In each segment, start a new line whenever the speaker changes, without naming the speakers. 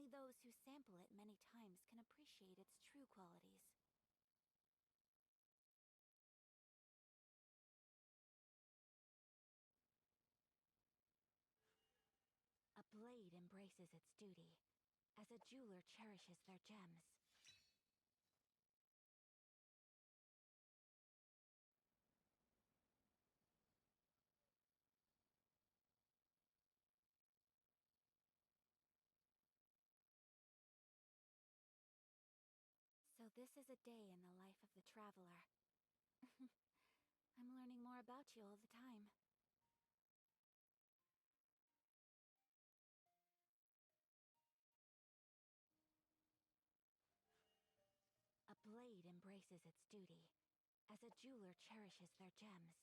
Only those who sample it many times can appreciate its true qualities. A blade embraces its duty, as a jeweler cherishes their gems. So this is a day in the life of the traveler. I'm learning more about you all the time. A blade embraces its duty, as a jeweler cherishes their gems.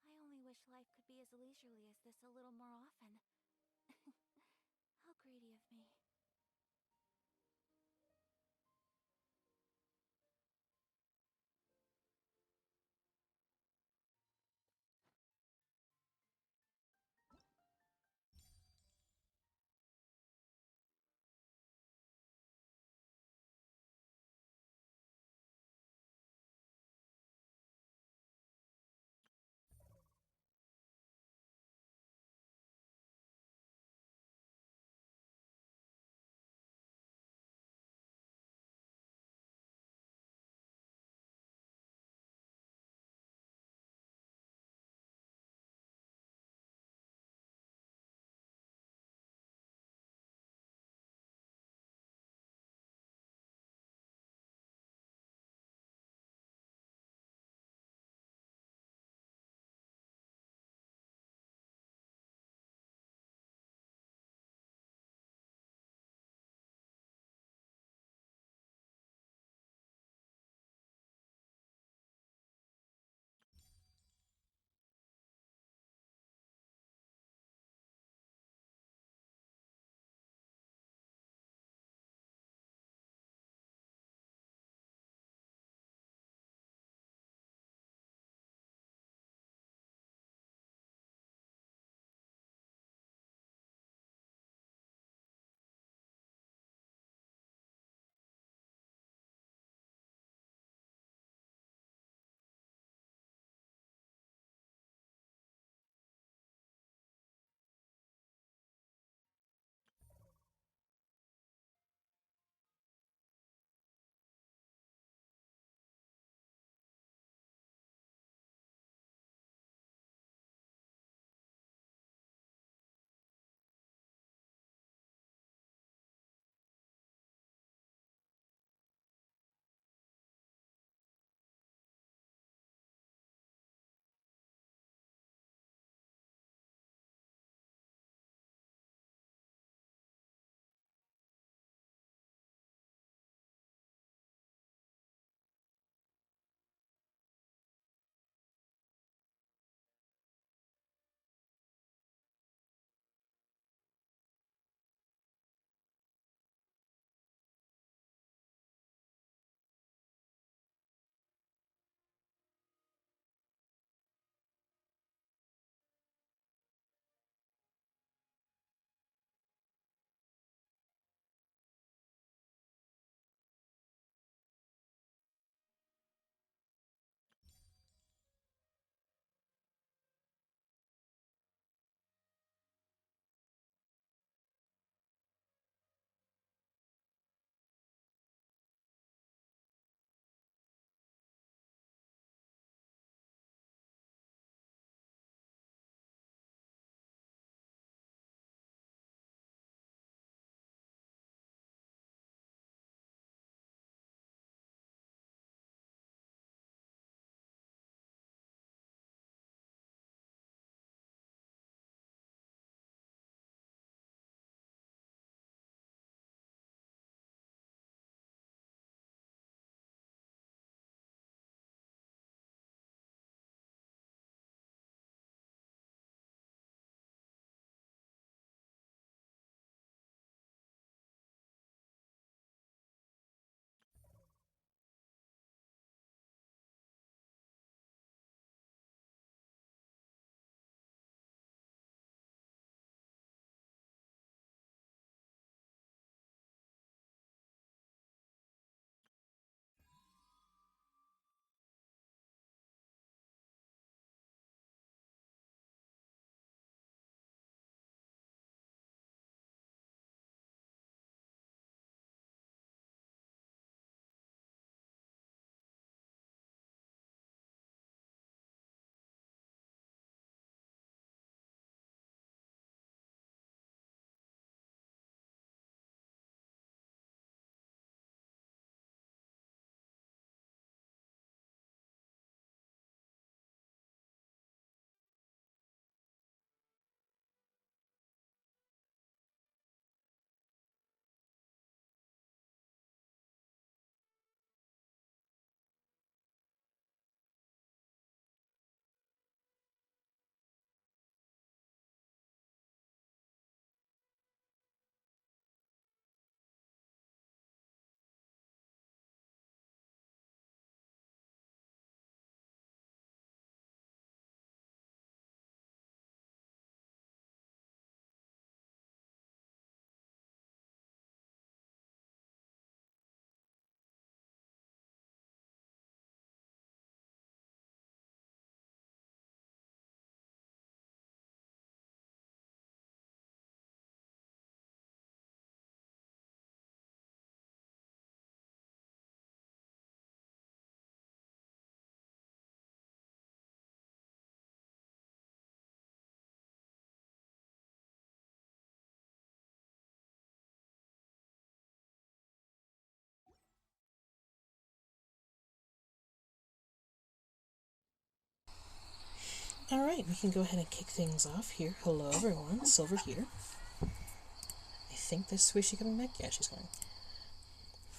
I only wish life could be as leisurely as this a little more often. How greedy of me.
Alright, we can go ahead and kick things off here. Hello everyone, Silver here. I think this Swishy coming back? Yeah, she's coming.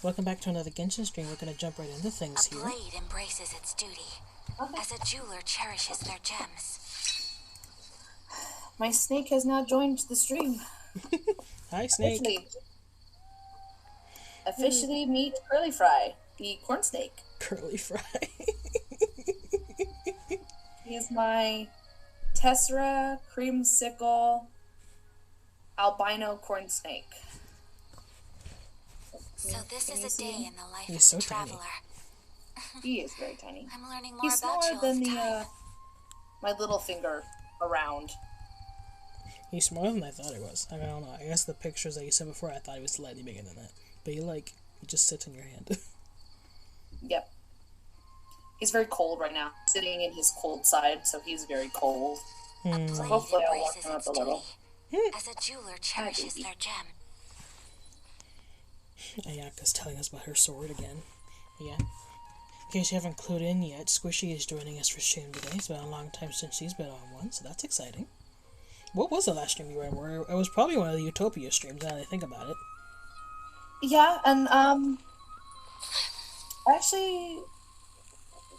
Welcome back to another Genshin stream. We're going to jump right into things here.
A blade embraces its duty, as a jeweler cherishes their gems.
My snake has now joined the stream.
Hi, Snake.
Officially meet Curly Fry, the corn snake.
Curly Fry.
He is my Tessera creamsicle albino corn snake.
So this is a day in the life
He's
of
so
the traveler.
He is very tiny.
I'm learning more
He's
about
smaller
you
than
all the time.
my little finger around.
He's smaller than I thought he was. I don't know. I guess the pictures that you sent before, I thought he was slightly bigger than that. But he just sits in your hand.
Yep. He's very cold right now. Sitting in his cold side, so he's very cold. So hopefully I'll walk him up a little.
As a jeweler cherishes their gem.
Ayaka's telling us about her sword again. Yeah. In case you haven't clued in yet, Squishy is joining us for stream today. It's been a long time since she's been on one, so that's exciting. What was the last stream you were in? It was probably one of the Utopia streams, now that I think about it.
Yeah, and actually,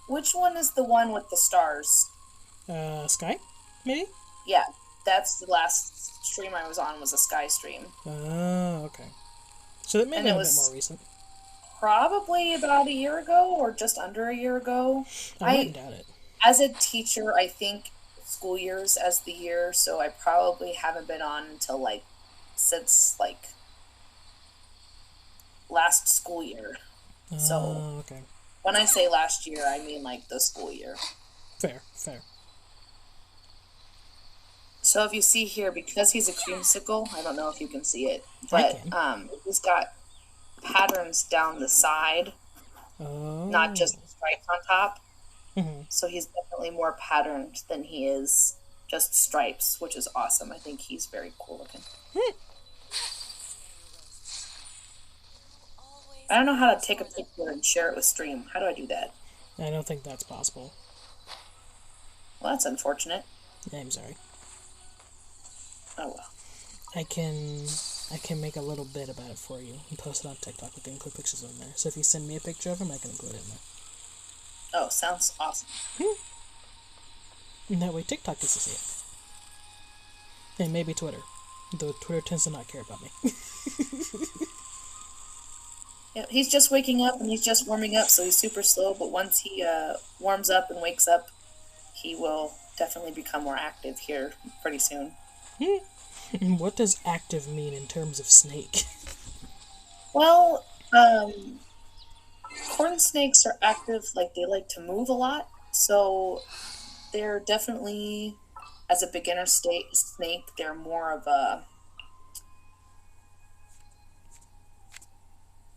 which one is the one with the stars?
Sky? Maybe?
Yeah, that's the last stream I was on, was a Sky stream.
Oh, okay. So that may have been a bit more recent.
Probably about a year ago, or just under a year ago.
I wouldn't doubt it.
As a teacher, I think school years as the year, so I probably haven't been on until since last school year. So
okay.
When I say last year, I mean the school year.
Fair.
So if you see here, because he's a creamsicle, I don't know if you can see it, but he's got patterns down the side, not just stripes on top. So he's definitely more patterned than he is just stripes, which is awesome. I think he's very cool looking. I don't know how to take a picture and share it with stream. How do I do that?
I don't think that's possible.
Well, that's unfortunate.
I'm sorry.
Oh well.
I can make a little bit about it for you and post it on TikTok. We can include pictures on there. So if you send me a picture of him, I can include it in there.
Oh, sounds awesome.
And that way TikTok gets to see it. And maybe Twitter. Though Twitter tends to not care about me.
Yeah, he's just waking up and he's just warming up, so he's super slow, but once he warms up and wakes up, he will definitely become more active here pretty soon.
What does active mean in terms of snake?
Well, corn snakes are active, they like to move a lot, so they're definitely, as a beginner snake, they're more of a,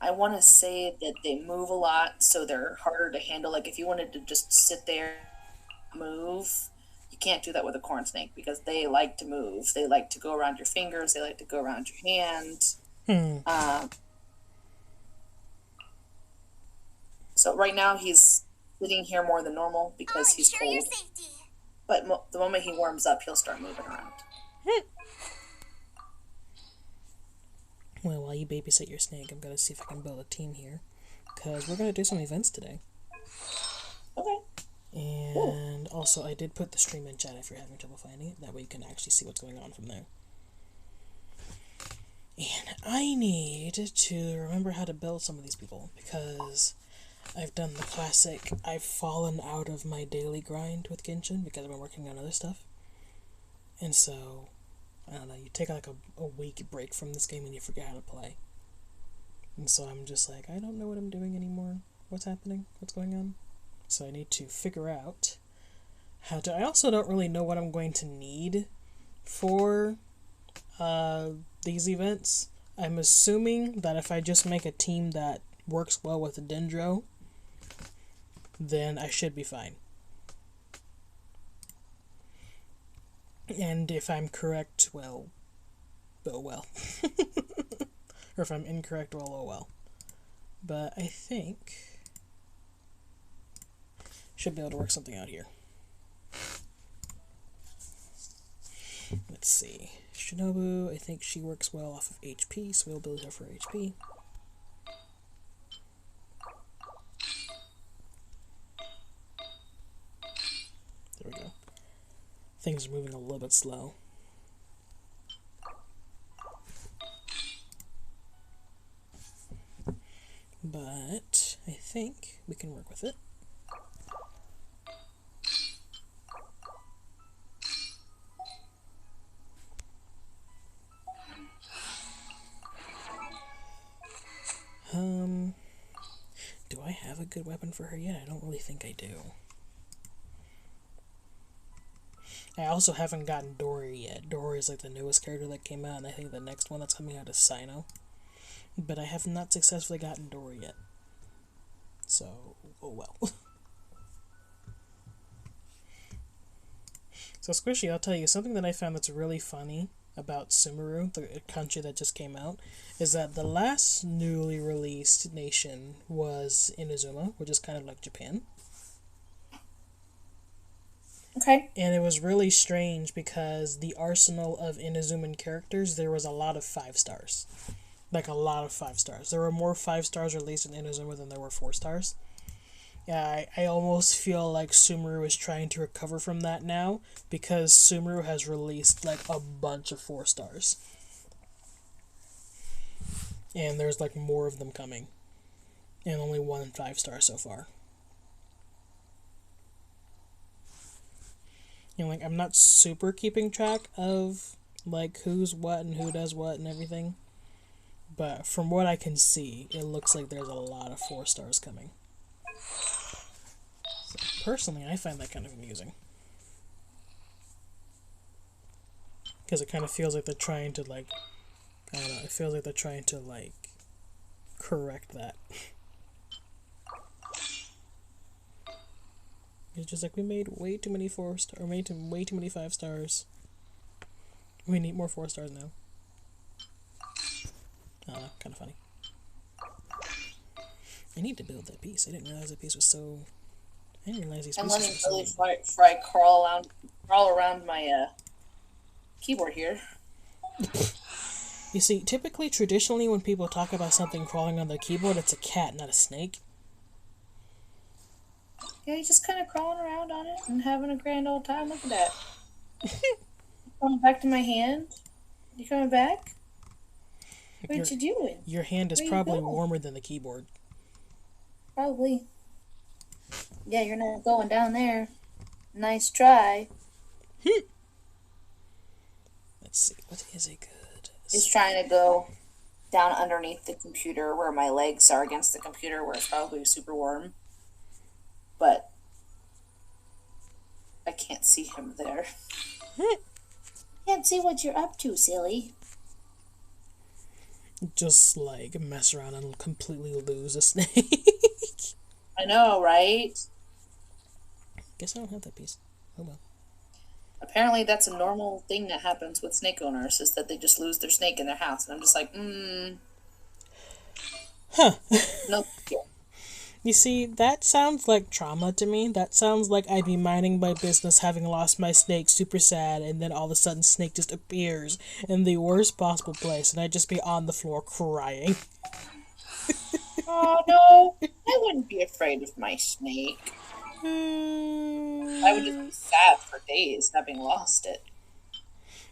I want to say that they move a lot, so they're harder to handle. If you wanted to just sit there and move, you can't do that with a corn snake because they like to move. They like to go around your fingers. They like to go around your hand. So right now he's sitting here more than normal because he's cold. Your safety. But the moment he warms up, he'll start moving around.
Well, while you babysit your snake, I'm going to see if I can build a team here. Because we're going to do some events today.
Okay.
And also, I did put the stream in chat if you're having trouble finding it. That way you can actually see what's going on from there. And I need to remember how to build some of these people. Because I've done the classic, I've fallen out of my daily grind with Genshin because I've been working on other stuff. And so, I don't know, you take a week break from this game and you forget how to play. And so I'm just I don't know what I'm doing anymore. What's happening? What's going on? So I need to figure out how to... I also don't really know what I'm going to need for these events. I'm assuming that if I just make a team that works well with Dendro, then I should be fine. And if I'm correct, well, oh well. Or if I'm incorrect, well, oh well. But I think... should be able to work something out here. Let's see. Shinobu, I think she works well off of HP, so we'll build her for HP. There we go. Things are moving a little bit slow. But I think we can work with it. Do I have a good weapon for her yet? I don't really think I do. I also haven't gotten Dory yet. Dory is like the newest character that came out, and I think the next one that's coming out is Sino. But I have not successfully gotten Dory yet. So, oh well. So Squishy, I'll tell you, something that I found that's really funny about Sumeru, the country that just came out, is that the last newly released nation was Inazuma, which is kind of like Japan.
Okay.
And it was really strange because the arsenal of Inazuman characters, there was a lot of 5 stars. Like a lot of 5 stars. There were more 5 stars released in Inazuma than there were 4 stars. Yeah, I almost feel like Sumeru is trying to recover from that now, because Sumeru has released like a bunch of 4 stars. And there's like more of them coming. And only 1 5-star so far. You know, like, I'm not super keeping track of like who's what and who does what and everything. But from what I can see, it looks like there's a lot of 4 stars coming. So personally, I find that kind of amusing. Because it kind of feels like they're trying to, like, I don't know, it feels like they're trying to, like, correct that. It's just like, we made way too many 4 stars, or made way too many 5 stars. We need more 4 stars now. Kind of funny. I need to build that piece. I didn't realize that piece was so... I didn't realize these pieces were so...
I'm letting Billy Fry crawl around my keyboard here.
You see, typically, traditionally, when people talk about something crawling on their keyboard, it's a cat, not a snake.
Yeah, he's just kind of crawling around on it and having a grand old time. Look at that. Coming back to my hand. You coming back? What you doing?
Your hand is probably warmer than the keyboard.
Probably. Yeah, you're not going down there. Nice try.
Let's see, what is a good...
He's trying to go down underneath the computer where my legs are against the computer, where it's probably super warm. But I can't see him there. Can't see what you're up to, silly.
Just, like, mess around and completely lose a snake.
I know, right?
Guess I don't have that piece. Oh well.
Apparently that's a normal thing that happens with snake owners, is that they just lose their snake in their house. And I'm just like,
Huh.
No.
You see, that sounds like trauma to me. That sounds like I'd be minding my business, having lost my snake, super sad, and then all of a sudden snake just appears in the worst possible place, and I'd just be on the floor crying.
Oh, no. I wouldn't be afraid of my snake. I would just be sad for days, having lost it.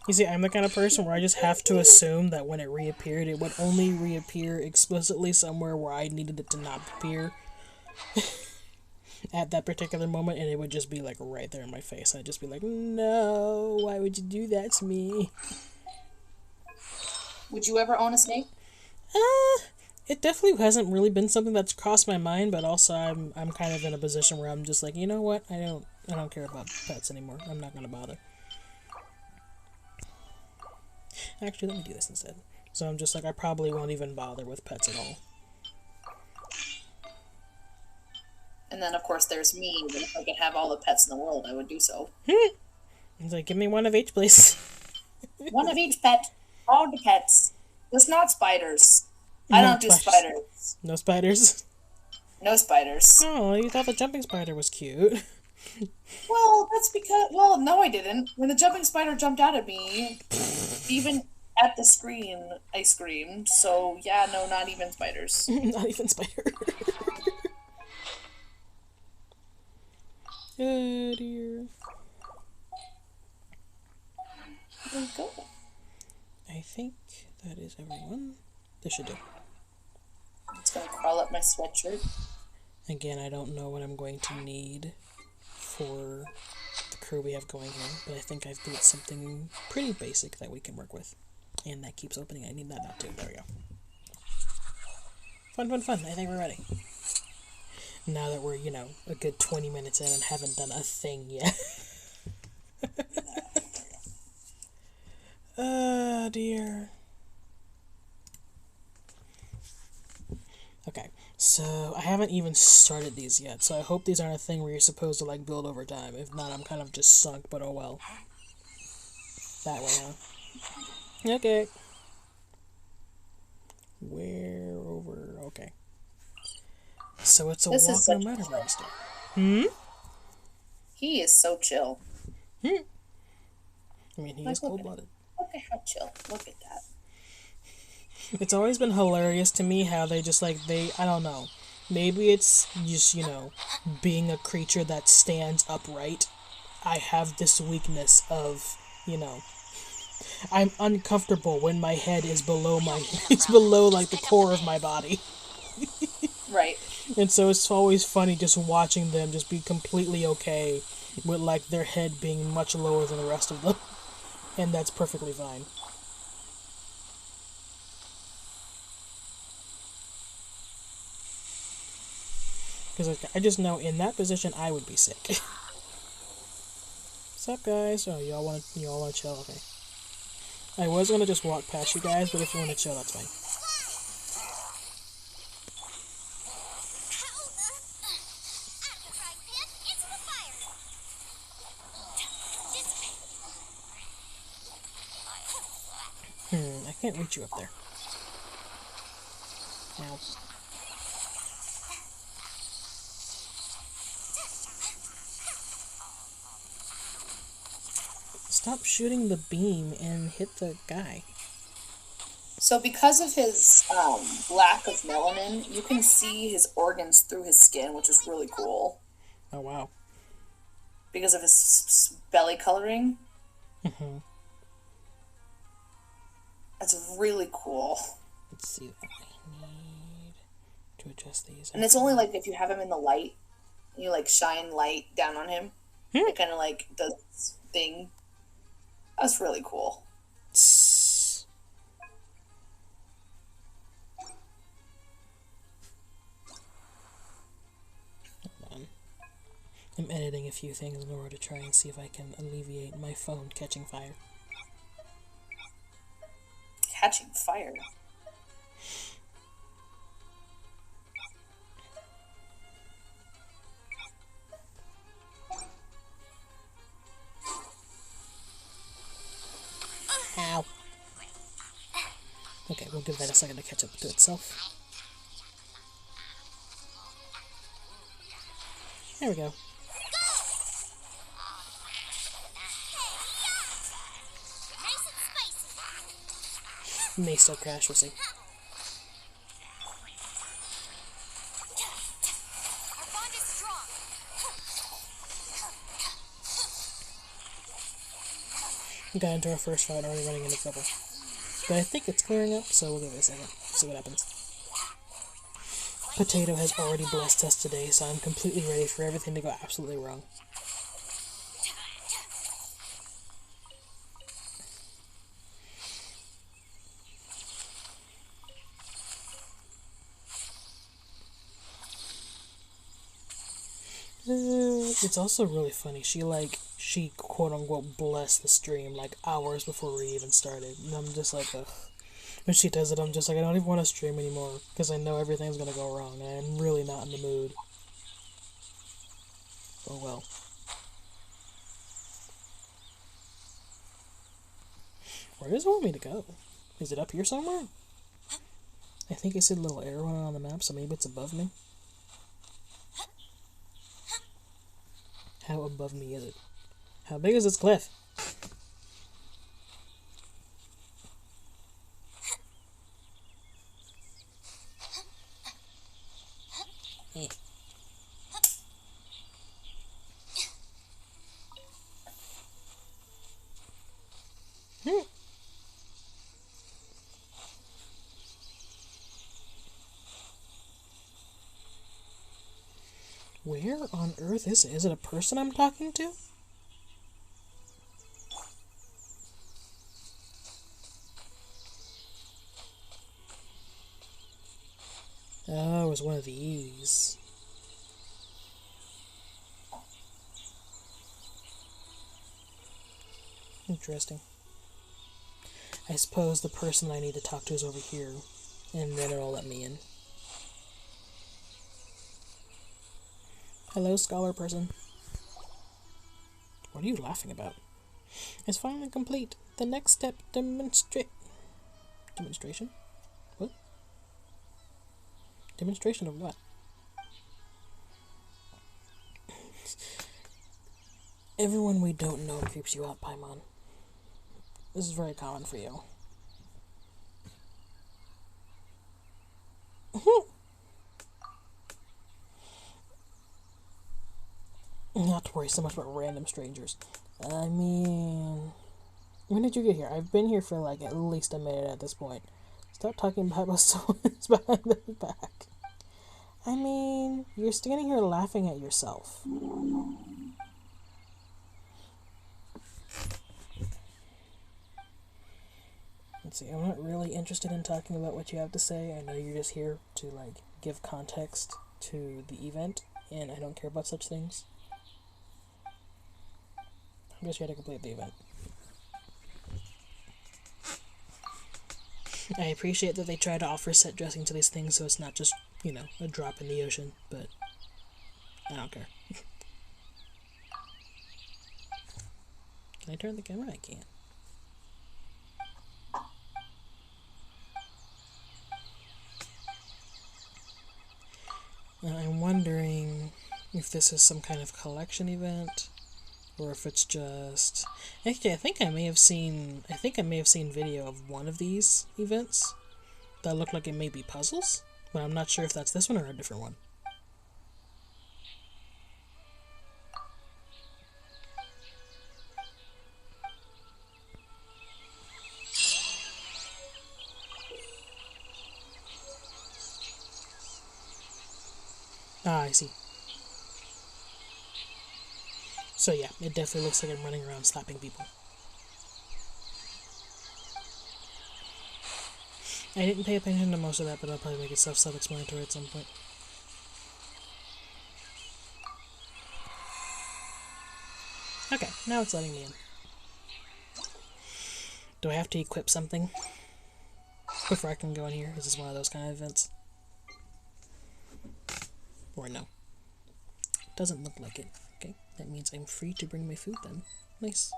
You see, I'm the kind of person where I just have to assume that when it reappeared, it would only reappear explicitly somewhere where I needed it to not appear at that particular moment, and it would just be like right there in my face. I'd just be like, no, why would you do that to me?
Would you ever own a snake?
It definitely hasn't really been something that's crossed my mind, but also I'm kind of in a position where I'm just like, you know what, I don't care about pets anymore. I'm not gonna bother. Actually, let me do this instead. So I'm just like, I probably won't even bother with pets at all.
And then, of course, there's me. But if I could have all the pets in the world, I would do so.
It's like, give me one of each, please.
One of each pet. All the pets. Just not spiders. I don't do spiders.
No spiders?
No spiders.
Oh, you thought the jumping spider was cute.
Well, that's because, well, no, I didn't. When the jumping spider jumped out at me, even at the screen, I screamed. So, yeah, no, not even spiders.
Not even spider. Oh dear.
There we go.
I think that is everyone. This should do.
It's gonna crawl up my sweatshirt.
Again, I don't know what I'm going to need for the crew we have going here, but I think I've built something pretty basic that we can work with. And that keeps opening. I need that now too. There we go. Fun, fun, fun. I think we're ready. Now that we're, you know, a good 20 minutes in and haven't done a thing yet. Oh dear. Okay, so I haven't even started these yet, so I hope these aren't a thing where you're supposed to, like, build over time. If not, I'm kind of just sunk, but oh well. That way, huh? Okay. Where over? Okay. So it's a Walker Murder Monster.
He is so chill.
I mean, he is cold-blooded.
Look at how chill. Look at that.
It's always been hilarious to me how they just, like, I don't know. Maybe it's just, you know, being a creature that stands upright. I have this weakness of, you know, I'm uncomfortable when my head is below like, the core of my body.
Right.
And so it's always funny just watching them just be completely okay with, like, their head being much lower than the rest of them. And that's perfectly fine. Because I just know in that position I would be sick. What's up, guys? Oh, y'all want to chill? Okay. I was gonna just walk past you guys, but if you want to chill, that's fine. I can't reach you up there. Ow. Stop shooting the beam and hit the guy.
So because of his lack of melanin, you can see his organs through his skin, which is really cool.
Oh, wow.
Because of his belly coloring.
Mm-hmm.
That's really cool.
Let's see what I need to adjust these.
And it's only, like, if you have him in the light, you, like, shine light down on him. It kind of, like, does this thing. That's really cool.
Hold on. I'm editing a few things in order to try and see if I can alleviate my phone catching fire.
Catching fire?
Ow. Okay, we'll give that a second to catch up to itself. There we go. May still crash, we'll see. Got into our first fight, already running into trouble. But I think it's clearing up, so we'll give it a second. See what happens. Potato has already blessed us today, so I'm completely ready for everything to go absolutely wrong. It's also really funny. She quote unquote blessed the stream like hours before we even started. And I'm just like, ugh. When she does it, I'm just like, I don't even want to stream anymore because I know everything's gonna go wrong and I'm really not in the mood. Oh well. Where does it want me to go? Is it up here somewhere? I think I see a little arrow on the map, so maybe it's above me. How above me is it? How big is this cliff? Eh. Where on earth is it? Is it a person I'm talking to? Oh, it was one of these. Interesting. I suppose the person I need to talk to is over here, and then it'll let me in. Hello, scholar person. What are you laughing about? It's finally complete. The next step, demonstration? What? Demonstration of what? Everyone we don't know creeps you out, Paimon. This is very common for you. Not to worry so much about random strangers. I mean... When did you get here? I've been here for like at least a minute at this point. Stop talking about what someone's behind their back. I mean, you're standing here laughing at yourself. Let's see, I'm not really interested in talking about what you have to say. I know you're just here to, like, give context to the event, and I don't care about such things. I'm just here to complete the event. I appreciate that they try to offer set dressing to these things so it's not just, you know, a drop in the ocean, but I don't care. Can I turn the camera? I can't. I'm wondering if this is some kind of collection event, or if it's just... Actually, I think I may have seen video of one of these events that looked like it may be puzzles, but I'm not sure if that's this one or a different one. Ah, I see. So yeah, it definitely looks like I'm running around slapping people. I didn't pay attention to most of that, but I'll probably make it self-explanatory at some point. Okay, now it's letting me in. Do I have to equip something before I can go in here? Is this one of those kind of events? Or no? Doesn't look like it. Okay, that means I'm free to bring my food then. Nice.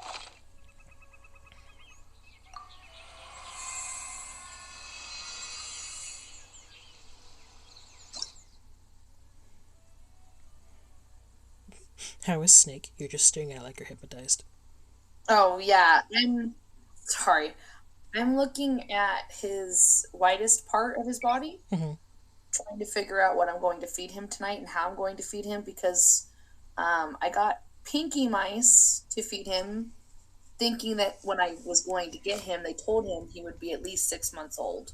How is Snake? You're just staring at it like you're hypnotized.
Oh, yeah. I'm looking at his widest part of his body, trying to figure out what I'm going to feed him tonight and how I'm going to feed him, because I got pinky mice to feed him, thinking that when I was going to get him, they told him he would be at least 6 months old.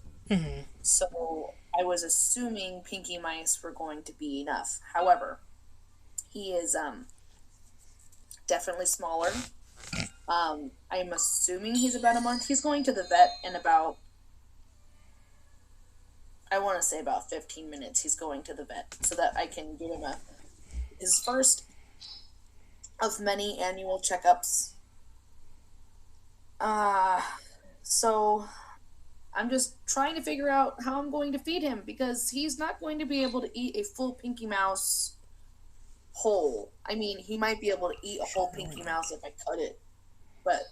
So I was assuming pinky mice were going to be enough. However, he is definitely smaller. I'm assuming he's about a month. He's going to the vet in about, I want to say about 15 minutes. He's going to the vet so that I can give him his first of many annual checkups. So I'm just trying to figure out how I'm going to feed him, because he's not going to be able to eat a full Pinky Mouse whole. I mean, he might be able to eat a whole Pinky Mouse if I cut it, but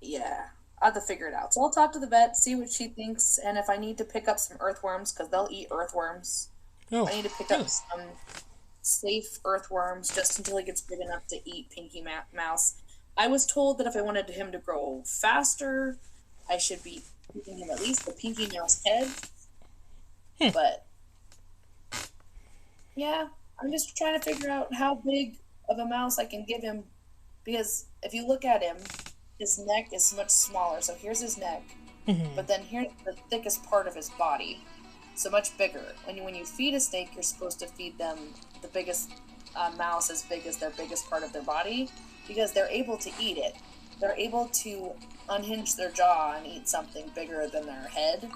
yeah, I'll have to figure it out. So I'll talk to the vet, see what she thinks, and if I need to pick up some earthworms, because they'll eat earthworms. I need to pick up safe earthworms just until he gets big enough to eat Pinky Mouse. I was told that if I wanted him to grow faster, I should be giving him at least the Pinky Mouse head. But yeah, I'm just trying to figure out how big of a mouse I can give him, because if you look at him, his neck is much smaller. So here's his neck, but then here's the thickest part of his body, so much bigger. When you feed a snake, you're supposed to feed them the biggest mouse as big as their biggest part of their body, because they're able to eat it. They're able to unhinge their jaw and eat something bigger than their head,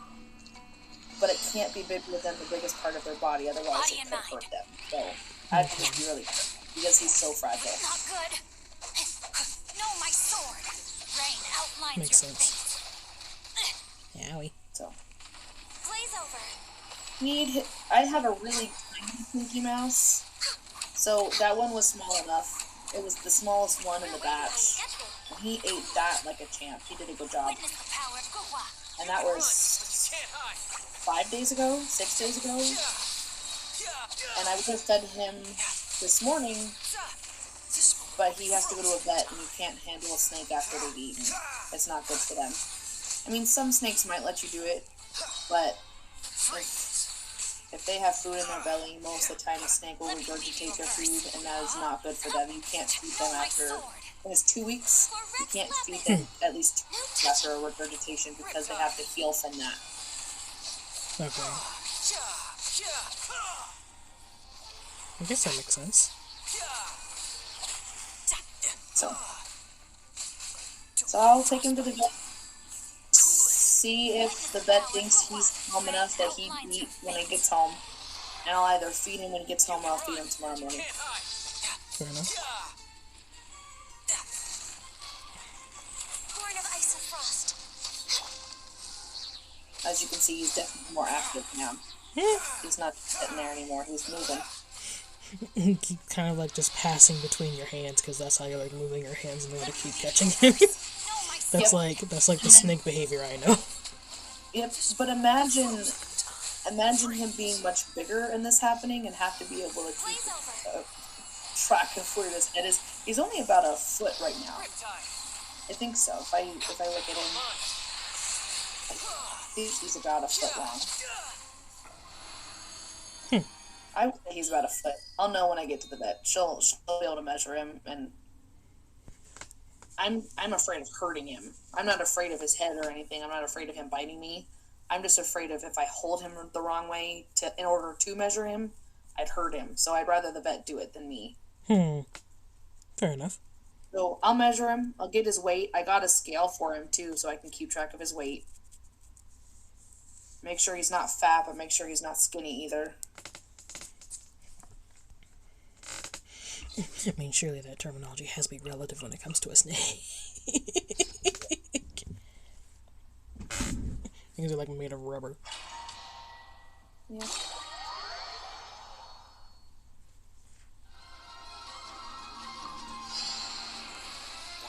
but it can't be bigger than the biggest part of their body, otherwise it could hurt them. So I have to be really careful because he's so fragile.
Not good. No, my sword. Rain outlines
Makes
your
sense.
face.
Owie.
So
Glaze over.
I have a really tiny Pinky Mouse, so that one was small enough. It was the smallest one in the batch, and he ate that like a champ. He did a good job.
Witness the power of Gugwa.
And that was 5 days ago, 6 days ago. And I would have fed him this morning, but he has to go to a vet, and you can't handle a snake after they've eaten. It's not good for them. I mean, some snakes might let you do it, but if they have food in their belly, most of the time a snake will regurgitate their food, and that is not good for them. You can't feed them after, I think it's 2 weeks, you can't feed them at least 2 weeks after a regurgitation, because they have to heal from that.
Okay. I guess that makes sense.
So I'll take him to the vet, see if the vet thinks he's calm enough that he'd eat when he gets home, and I'll either feed him when he gets home or I'll feed him tomorrow morning.
Fair enough.
Born of ice and frost.
As you can see, he's definitely more active now. He's not sitting there anymore, he's moving.
Keep kind of like just passing between your hands, because that's how you're like moving your hands in order to keep catching him. That's like the snake behavior I know.
Yep, but imagine him being much bigger and this happening, and have to be able to keep track of where his head is. He's only about a foot right now. I think so. If I look at him, I think he's about a foot long. I would say he's about a foot. I'll know when I get to the vet. She'll be able to measure him, and I'm afraid of hurting him. I'm not afraid of his head or anything. I'm not afraid of him biting me. I'm just afraid of if I hold him the wrong way in order to measure him, I'd hurt him. So I'd rather the vet do it than me.
Fair enough.
So I'll measure him. I'll get his weight. I got a scale for him too, so I can keep track of his weight. Make sure he's not fat, but make sure he's not skinny either.
I mean, surely that terminology has to be relative when it comes to a snake. Things are like made of rubber.
Yeah.
Want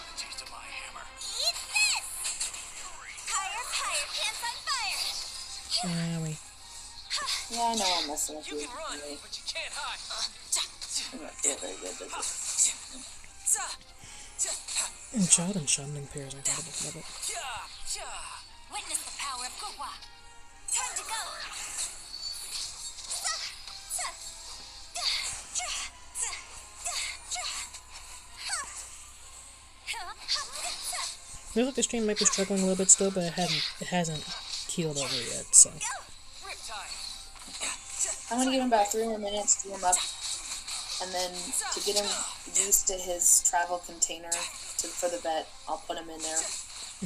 a taste of my hammer?
Eat this! Higher, pants on fire!
Yeah, I know I'm messing with you.
You can run,
Really.
but you can't hide.
I'm not doing very good at this.
Child and shuddering pairs are incredible. Love it.
Witness the power of Gugwa. Time to go!
Feels like the stream might be struggling a little bit still, but it hasn't keeled over yet, so.
I'm gonna give him about 3 more minutes to warm up, and then to get him used to his travel container for the vet, I'll put him in there,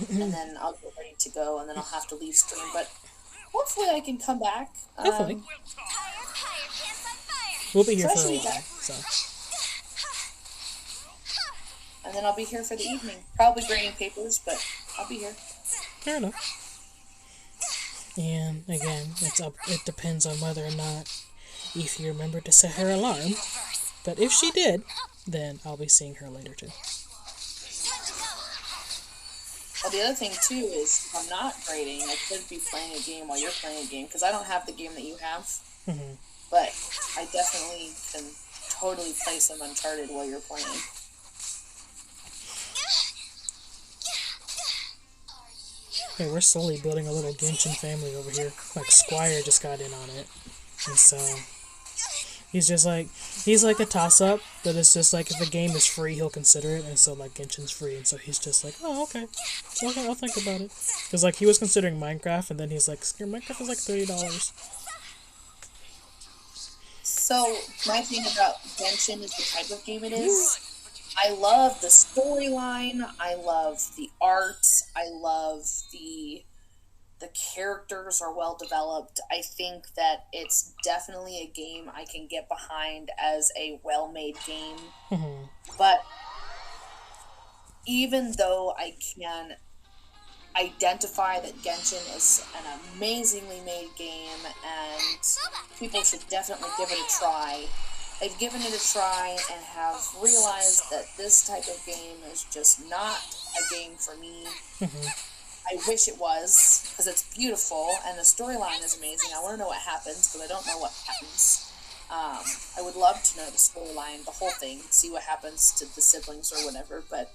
and then I'll get ready to go, and then I'll have to leave stream, but hopefully I can come back.
Hopefully.
Higher, pants on fire!
We'll be here for a
Especially
while,
that.
so.
And then I'll be here for the evening. Probably grading papers, but I'll be here.
Fair enough. And again, it depends on whether or not if you remember to set her alarm. But if she did, then I'll be seeing her later too.
Well, the other thing too is if I'm not grading, I could be playing a game while you're playing a game, because I don't have the game that you have. But I definitely can totally play some Uncharted while you're playing.
Hey, we're slowly building a little Genshin family over here. Like, Squire just got in on it. And so, he's like a toss-up, but it's just like, if a game is free, he'll consider it, and so, like, Genshin's free, and so he's just like, oh, okay, I'll think about it. Because, like, he was considering Minecraft, and then he's like, Minecraft is like $30.
So, my thing about Genshin is the type of game it is. I love the storyline, I love the art, I love the characters are well developed. I think that it's definitely a game I can get behind as a well-made game.
Mm-hmm.
But even though I can identify that Genshin is an amazingly made game and people should definitely give it a try, I've given it a try and have realized that this type of game is just not a game for me.
Mm-hmm.
I wish it was, because it's beautiful and the storyline is amazing. I want to know what happens, but I don't know what happens. I would love to know the storyline, the whole thing, see what happens to the siblings or whatever, but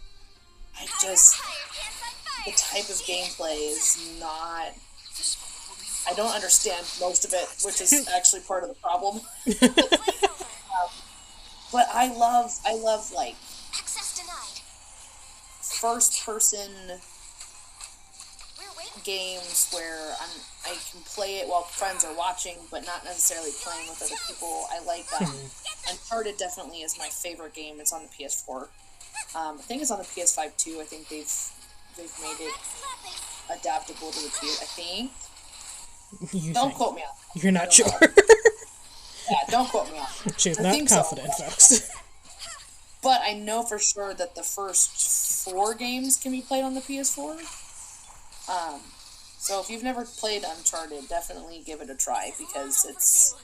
the type of gameplay is not... I don't understand most of it, which is actually part of the problem. But I love like first person games where I can play it while friends are watching, but not necessarily playing with other people. I like Uncharted definitely is my favorite game. It's on the PS4. I think it's on the PS5 too. I think they've made it adaptable to the PS. I think. Don't quote me on that.
You're not sure.
Yeah, don't quote me on that.
She's not confident, folks.
But I know for sure that the first 4 games can be played on the PS4. So if you've never played Uncharted, definitely give it a try, because it's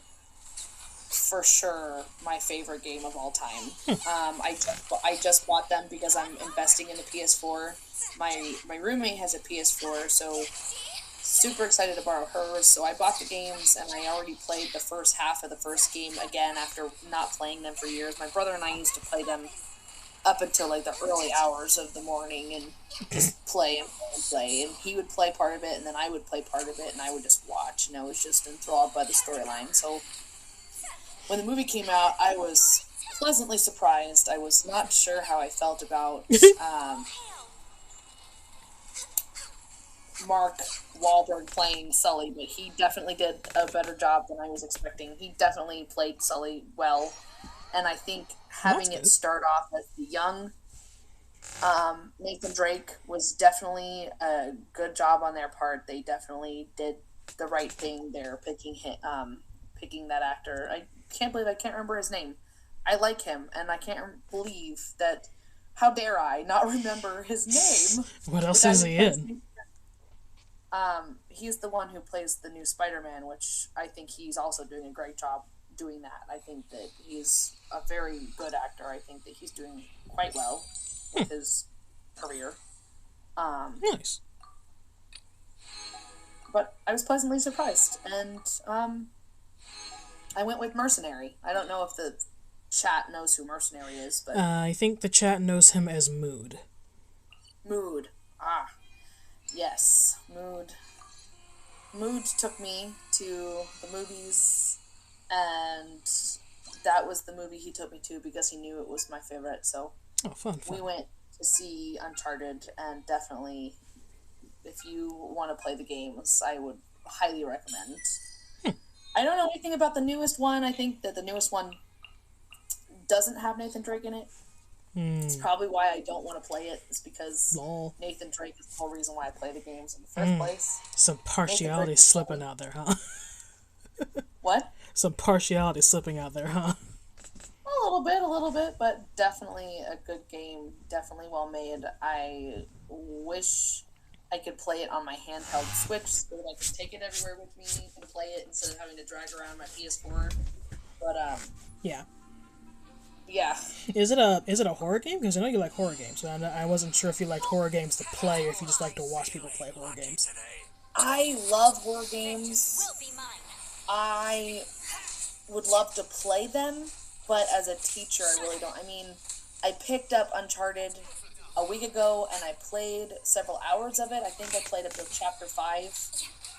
for sure my favorite game of all time. I just bought them because I'm investing in the PS4. My roommate has a PS4, so super excited to borrow hers. So I bought the games, and I already played the first half of the first game again after not playing them for years. My brother and I used to play them up until like the early hours of the morning and just play and play and play. And he would play part of it, and then I would play part of it, and I would just watch, and I was just enthralled by the storyline. So when the movie came out, I was pleasantly surprised. I was not sure how I felt about Mark Wahlberg playing Sully, but he definitely did a better job than I was expecting. He definitely played Sully well, and I think having it start off as the young Nathan Drake was definitely a good job on their part. They definitely did the right thing there, picking that actor. I can't believe I can't remember his name. I like him, and I can't believe that. How dare I not remember his name?
What else is he in?
He's the one who plays the new Spider-Man, which I think he's also doing a great job doing that. I think that he's a very good actor. I think that he's doing quite well with his career.
Nice.
But I was pleasantly surprised, and I went with Mercenary. I don't know if the chat knows who Mercenary is, but
I think the chat knows him as Mood.
Mood. Yes, Mood. Mood took me to the movies, and that was the movie he took me to because he knew it was my favorite. So
fun.
We went to see Uncharted, and definitely, if you want to play the games, I would highly recommend. I don't know anything about the newest one. I think that the newest one doesn't have Nathan Drake in it. It's probably why I don't want to play it. It's because Nathan Drake is the whole reason why I play the games in the first place.
Some partiality slipping out there, huh?
What?
Some partiality slipping out there, huh?
A little bit, but definitely a good game. Definitely well made. I wish I could play it on my handheld Switch so that I could take it everywhere with me and play it instead of having to drag around my PS4. But
yeah.
Yeah.
Is it a horror game? Because I know you like horror games. So I wasn't sure if you liked horror games to play or if you just like to watch people play horror games.
I love horror games. I would love to play them. but as a teacher, I really don't. I mean, I picked up Uncharted a week ago, and I played several hours of it. I think I played up to chapter 5,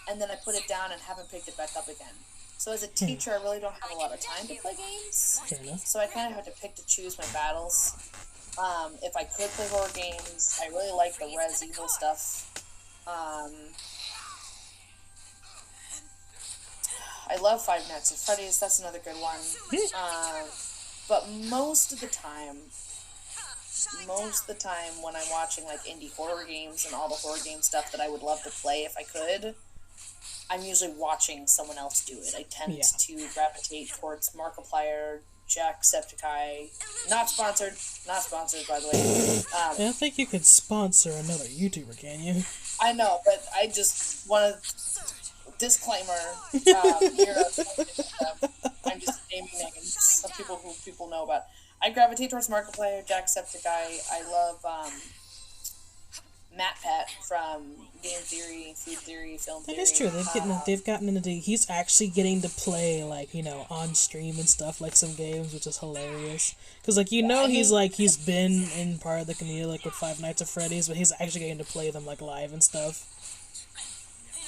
and then I put it down and haven't picked it back up again. So as a teacher, I really don't have a lot of time to play games. So I kind of have to pick to choose my battles. If I could play horror games, I really like the Res Evil stuff. I love Five Nights at Freddy's. That's another good one. But most of the time when I'm watching like indie horror games and all the horror game stuff that I would love to play if I could, I'm usually watching someone else do it. I tend to gravitate towards Markiplier, Jacksepticeye. Not sponsored by the way.
I don't think you could sponsor another YouTuber, can you?
I know, but I just want to disclaimer. I'm just naming names of people who people know about. I gravitate towards Markiplier, Jacksepticeye. I love Matt Pat from Game Theory, Food Theory, Film Theory.
That is true. They've gotten into he's actually getting to play like, you know, on stream and stuff, like some games, which is hilarious. Because like he's been in part of the community like with Five Nights at Freddy's, but he's actually getting to play them like live and stuff.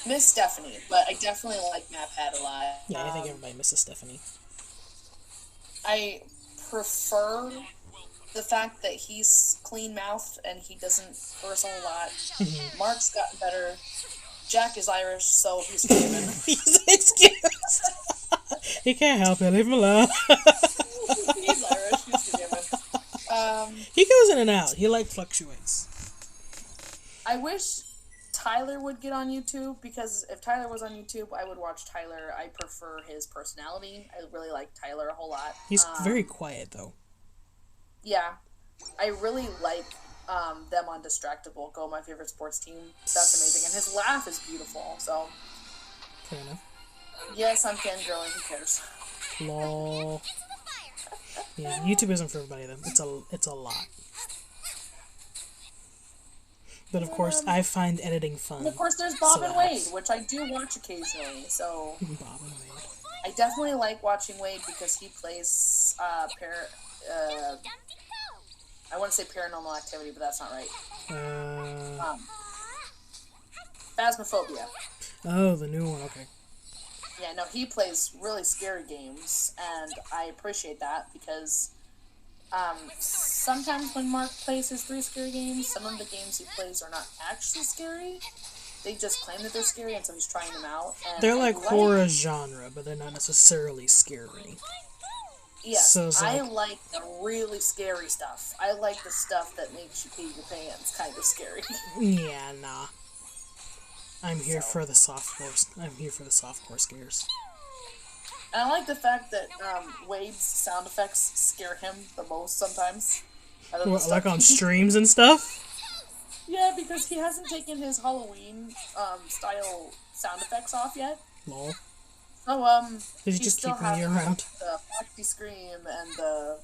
Miss Stephanie, but I definitely like Matt Pat a lot.
Yeah, I think everybody misses Stephanie.
I prefer the fact that he's clean-mouthed and he doesn't curse a whole lot. Mark's gotten better. Jack is Irish, so he's forgiven.
He's excused. He can't help it. Leave him alone.
He's Irish. He's forgiven.
He goes in and out. He like fluctuates.
I wish Tyler would get on YouTube, because if Tyler was on YouTube, I would watch Tyler. I prefer his personality. I really like Tyler a whole lot.
He's very quiet, though.
Yeah. I really like them on Distractable, Go My Favorite Sports Team. That's amazing. And his laugh is beautiful, so.
Fair enough.
Yes, I'm fangirling. Who cares?
Lol. Yeah, YouTube isn't for everybody, though. It's a lot. But of course, I find editing fun.
And of course, there's Bob and Wade, which I do watch occasionally. So
Bob and Wade.
I definitely like watching Wade because he plays I want to say Paranormal Activity, but that's not right. Phasmophobia.
Oh, the new one. Okay.
Yeah, no, he plays really scary games, and I appreciate that because sometimes when Mark plays his 3 scary games, some of the games he plays are not actually scary. They just claim that they're scary, and so he's trying them out. And
they're like horror genre, but they're not necessarily scary.
Yes,
so
I like the really scary stuff. I like the stuff that makes you pee your pants kind of scary.
Yeah, nah. I'm here for the softcore. I'm here for the softcore scares.
And I like the fact that Wade's sound effects scare him the most sometimes.
What, like on streams and stuff?
Yeah, because he hasn't taken his Halloween style sound effects off yet.
Lol.
So
Did you just keep me around?
The Foxy Scream and the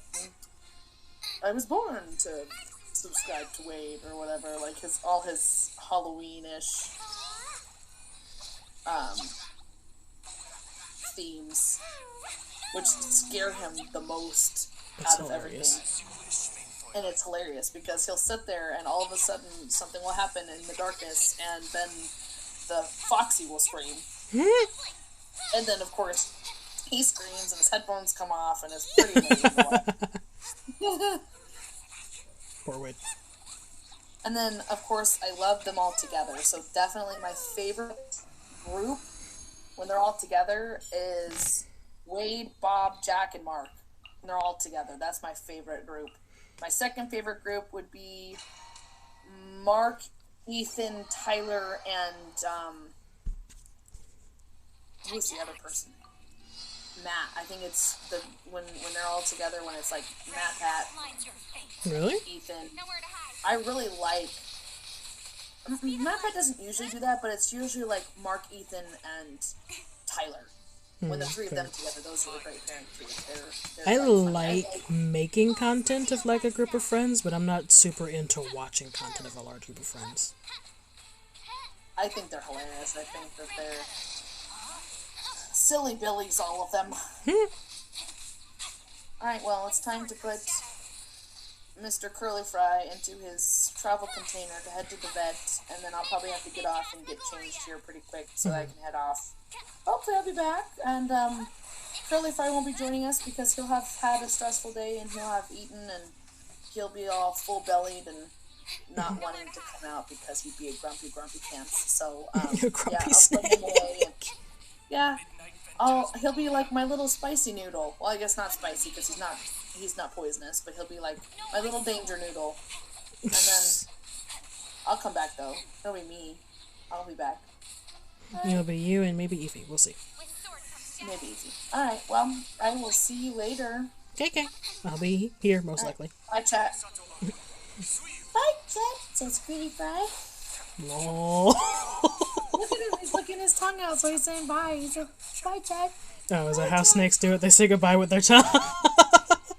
I was born to subscribe to Wade or whatever, like all his Halloween-ish themes, which scare him the most out of everything. And it's hilarious because he'll sit there and all of a sudden something will happen in the darkness and then the Foxy will scream. And then, of course, he screams and his headphones come off and it's pretty amazing.
Poor Wade.
And then, of course, I love them all together. So definitely my favorite group when they're all together is Wade, Bob, Jack, and Mark. When they're all together. That's my favorite group. My second favorite group would be Mark, Ethan, Tyler, and who's the other person? Matt. I think it's the when they're all together, when it's like Matt, Pat,
Really?
Ethan. I really like. Matt Pat doesn't usually do that, but it's usually like Mark, Ethan, and Tyler. When the 3 of them together, those are the great pairing too.
I like making content of like a group of friends, but I'm not super into watching content of a large group of friends.
I think they're hilarious. I think that they're silly billies, all of them. Alright, well, it's time to put Mr. Curly Fry into his travel container to head to the vet, and then I'll probably have to get off and get changed here pretty quick so that I can head off. Hopefully I'll be back, and Curly Fry won't be joining us because he'll have had a stressful day and he'll have eaten and he'll be all full-bellied and not wanting to come out because he'd be a grumpy pants. So,
Grumpy
yeah, I'll
snake.
put him away. And, yeah, he'll be like my little spicy noodle. Well, I guess not spicy because he's not poisonous, but he'll be like my little danger noodle. And then I'll come back though. It'll be me. I'll be back.
It'll be you and maybe Evie. We'll see.
Maybe easy. Alright, well, I will see you later.
Okay. I'll be here, most likely.
Bye, chat. Bye, chat. Says Cutie Fry.
Lol.
Look at him. He's licking his tongue out, so he's saying bye. He said, bye, chat.
Oh, is that how snakes do it? They say goodbye with their tongue.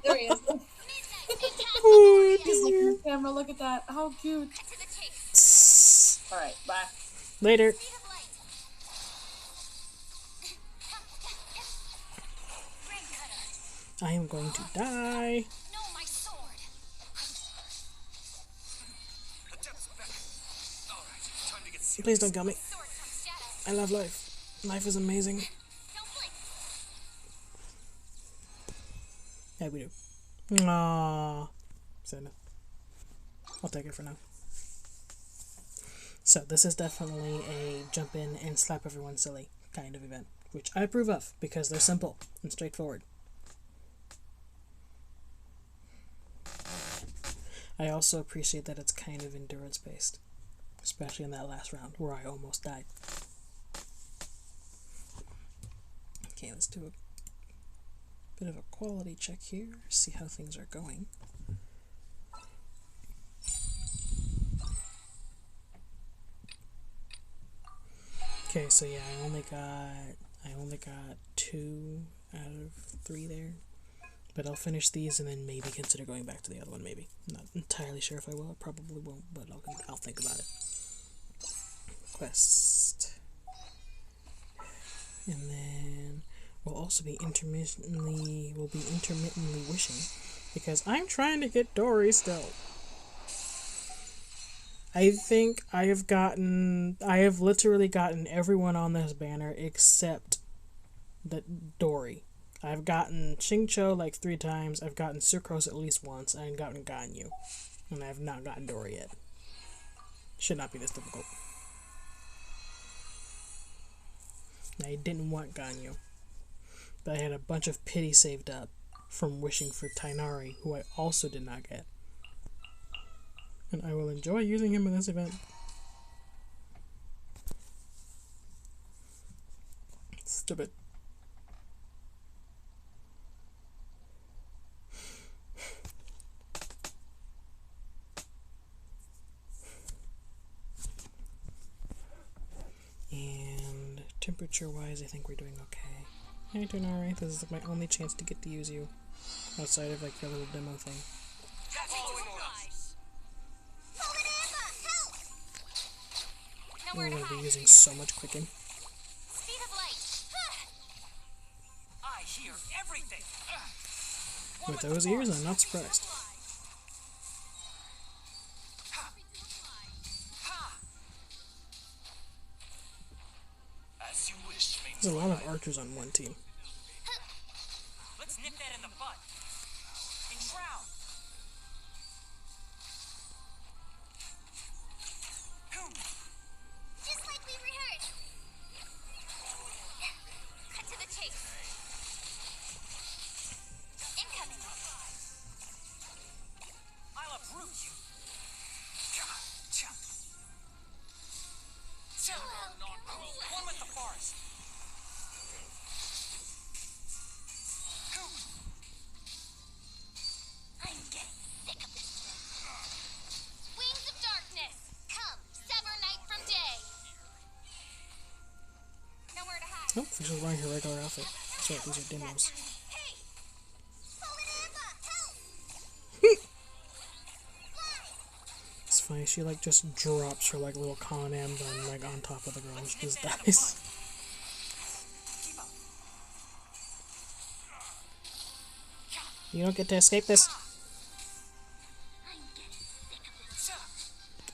There he is. He's looking at the camera. Look at that. How cute. Alright, bye.
Later. I am going to die. Please don't kill me. I love life. Life is amazing. Yeah, we do. Aww. Sad. I'll take it for now. So, this is definitely a jump in and slap everyone silly kind of event, which I approve of because they're simple and straightforward. I also appreciate that it's kind of endurance based, especially in that last round where I almost died. Okay, let's do a bit of a quality check here, see how things are going. Okay, so yeah, I only got 2 out of 3 there. But I'll finish these and then maybe consider going back to the other one, maybe. I'm not entirely sure if I will. I probably won't, but I'll think about it. Quest. And then we'll also be intermittently wishing because I'm trying to get Dory still. I think I have literally gotten everyone on this banner except Dory. I've gotten Xingqiu like 3 times, I've gotten Sucrose at least once, and I've gotten Ganyu. And I have not gotten Dory yet. Should not be this difficult. I didn't want Ganyu. But I had a bunch of pity saved up from wishing for Tainari, who I also did not get. And I will enjoy using him in this event. Stupid. And temperature-wise, I think we're doing okay. Hey, Tainari, this is my only chance to get to use you. Outside of, like, your little demo thing. We're going to be using so much Quicken.
I hear everything.
With those ears, I'm not surprised.
As you wish,
There's a lot of archers on one team.
let's nip that in the bud. Enshroud.
Just like we rehearsed. Cut to the chase. Incoming.
I'll uproot you. One with the forest.
I'm getting sick of this. Wings of darkness, come, sever night from day. Nowhere to hide.
Oh, she's just wearing her regular outfit. That's right, these are demos.
Hey! Help!
It's funny, she like just drops her like little con M's on like on top of the girl and she just dies.
Keep up.
You don't get to escape this.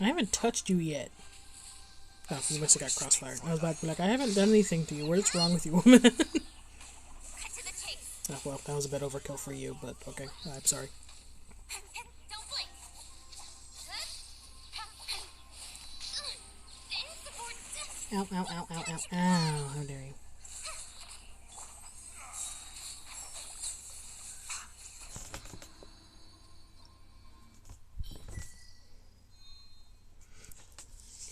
I haven't touched you yet. Oh, you must have got crossfired. I was about to be like, I haven't done anything to you. What's wrong with you, woman? Oh, well, that was a bit overkill for you, but okay. I'm sorry. Ow, ow, ow, ow, ow, ow. How dare you.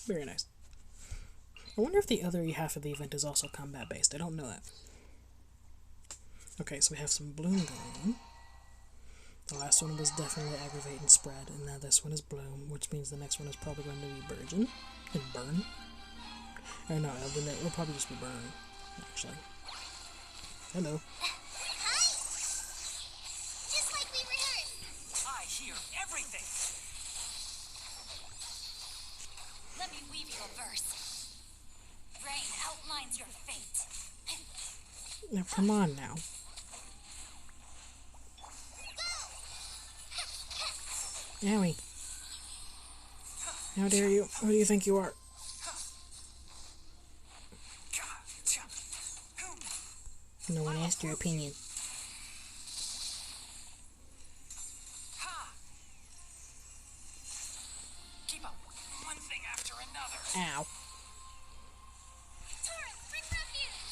Very nice. I wonder if the other half of the event is also combat-based. I don't know that. Okay, so we have some bloom going on. The last one was definitely aggravate and spread, and now this one is bloom, which means the next one is probably going to be burgeon and burn. Or no, it'll probably just be burn, actually. Hello.
Hi! Just like we rehearsed. I hear everything. Let me weave you a verse. Rain outlines your fate.
Now, come on now. Owie. How dare you? Who do you think you are? No one asked your opinion.
Keep up one thing after another.
Ow.
Torrents, bring refuge.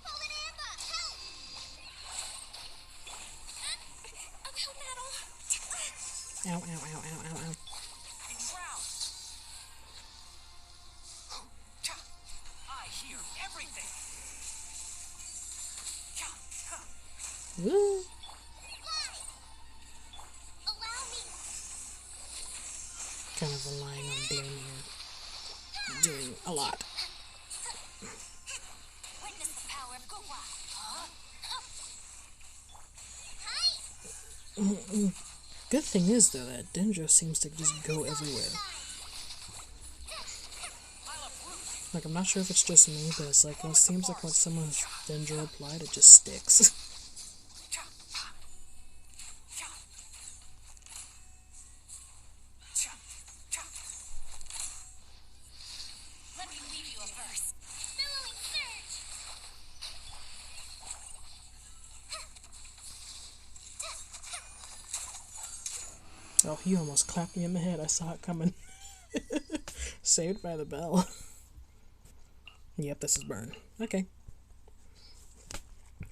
Hold it, Amber. Help. About battle.
Ow, ow, ow, ow, ow, ow.
I hear everything.
Woo.
Allow me.
Kind of relying on bloom here. Doing a lot.
Witness the power of Gua.
Good thing is, though, that Dendro seems to just go everywhere. Like, I'm not sure if it's just me, but it's like, well, it seems like when someone has Dendro applied, it just sticks.
Let me weave you a verse. Billowing surge.
Oh, he almost clapped me in the head. I saw it coming. Saved by the bell. Yep, this is burn. Okay.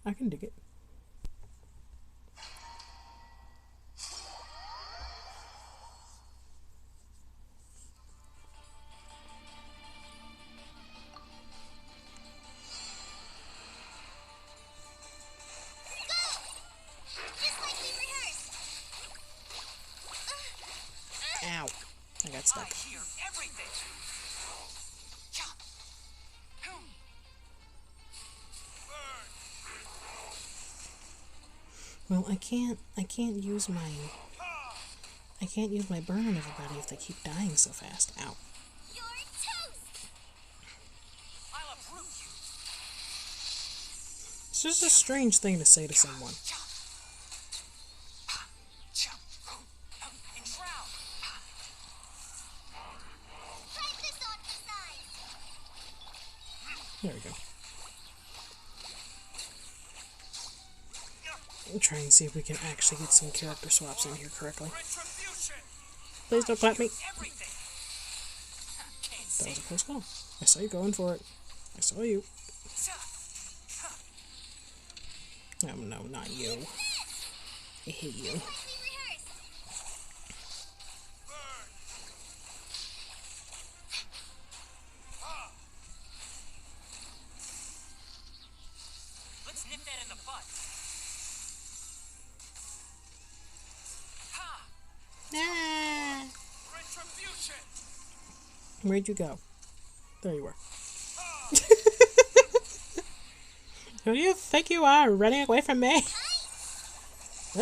I can dig it.
Just like we rehearsed.
Ow. I got stuck.
I hear everything.
Well, I can't use my burn on everybody if they keep dying so fast. Ow.
You're toast. I'll uproot you.
It's just a strange thing to say to someone.
And drown. Type this on the side.
There we go. We'll try and see if we can actually get some character swaps in here correctly. Please don't clap me. That was a close call. I saw you going for it. I saw you. Oh, no, not you. I hate you.
We rehearsed. Let's nip that in the bud.
Ah.
Retribution.
Where'd you go? There you were. Who do you think you are, running away from me? Ah.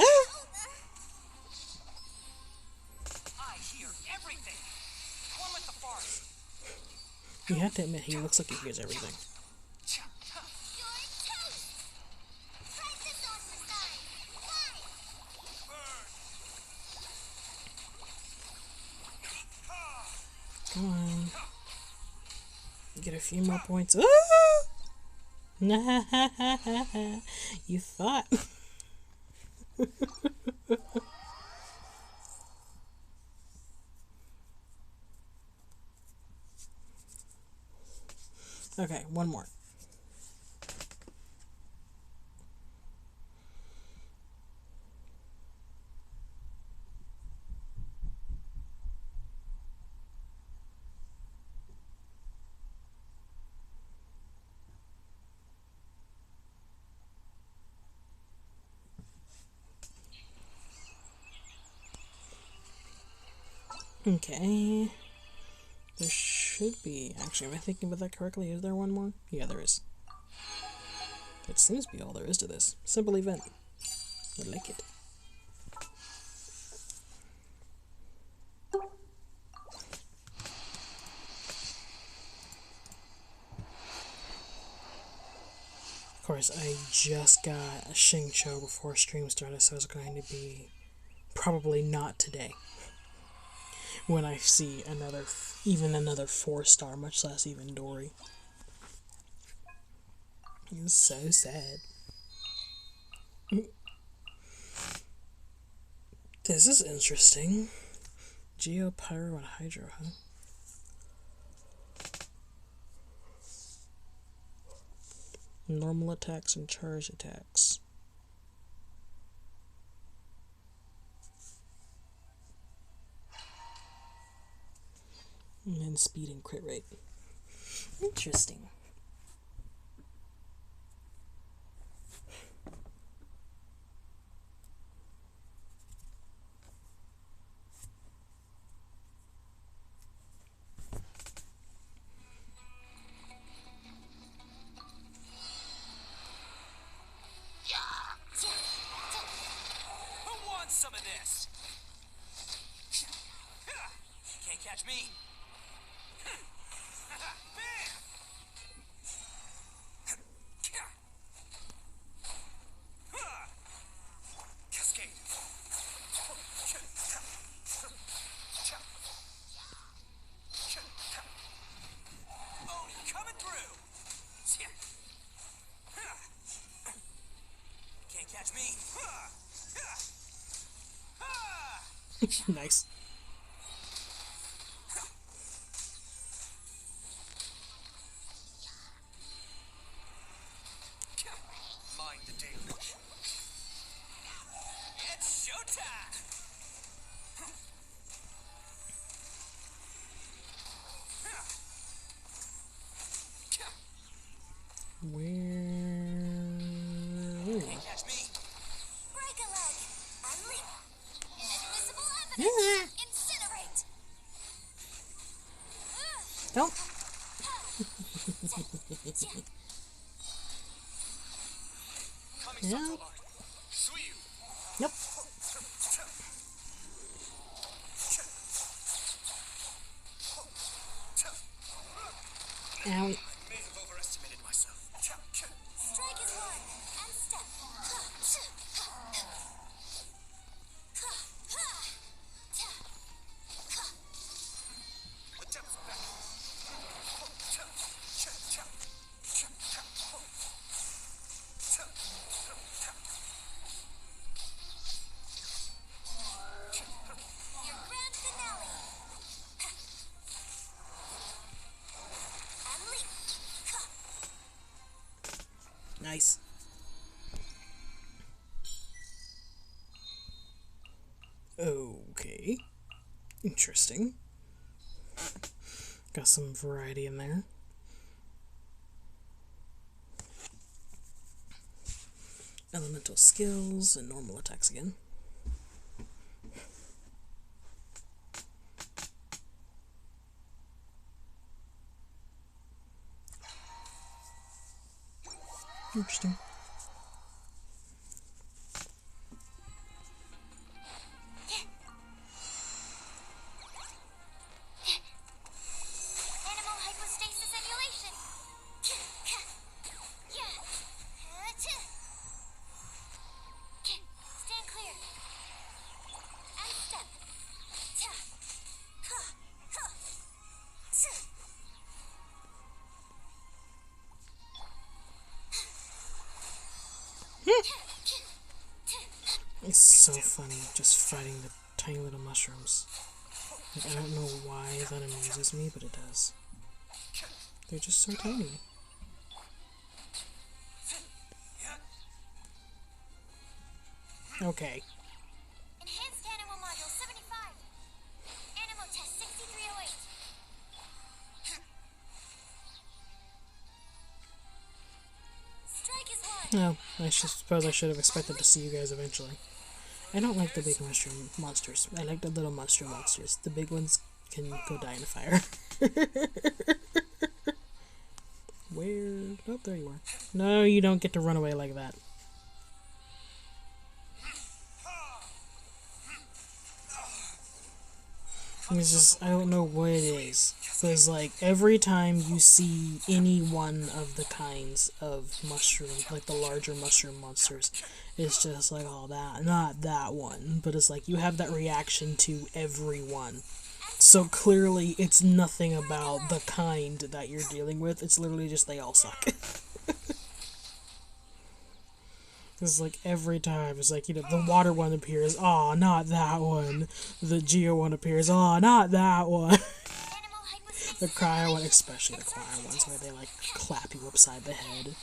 I hear everything. One with the forest.
You have to admit, he looks like he hears everything. Come on. Get a few more points. Ah! You thought. Okay, one more. Okay. There should be. Actually, am I thinking about that correctly? Is there one more? Yeah, there is. It seems to be all there is to this. Simple event. I like it. Of course, I just got a Shing Show before stream started, so it's going to be probably not today. When I see even another 4-star, much less even Dory. It's so sad. This is interesting. Geo, Pyro, and Hydro, huh? Normal attacks and charge attacks. And speed and crit rate. Interesting.
Who wants some of this? Can't catch me. Cascade. Oh, you're coming through. Can't catch me.
Nice.
Mind the deluge. It's showtime. Can't catch me.
Break a leg. Unleash. Invisible evidence. Incinerate.
Don't.
Coming
Yeah.
Central Line. Sweet.
Yep. Ow.
I may have overestimated myself.
Strike is one. And step.
The depth's back.
Your grand finale. Unleash.
Nice. Okay. Interesting. Got some variety in there. Elemental skills and normal attacks again. Interesting.
Animal hypostasis
It's so funny just fighting the tiny little mushrooms. Like, I don't know why that amuses me, but it does. They're just so tiny. Okay.
Enhanced animal module 75. Animal test 6308. Strike is one.
No, I suppose I should have expected to see you guys eventually. I don't like the big mushroom monsters. I like the little mushroom monsters. The big ones can go die in a fire. Where? Oh, there you are. No, you don't get to run away like that. It's just, I don't know what it is. Because, like, every time you see any one of the kinds of mushroom, like the larger mushroom monsters, it's just like, oh, that, not that one. But it's like, you have that reaction to every one. So clearly, it's nothing about the kind that you're dealing with. It's literally just they all suck. It's like every time, it's like, you know, the water one appears, aw, not that one. The geo one appears, aw, not that one. The cryo one, especially the cryo ones, where they, like, clap you upside the head.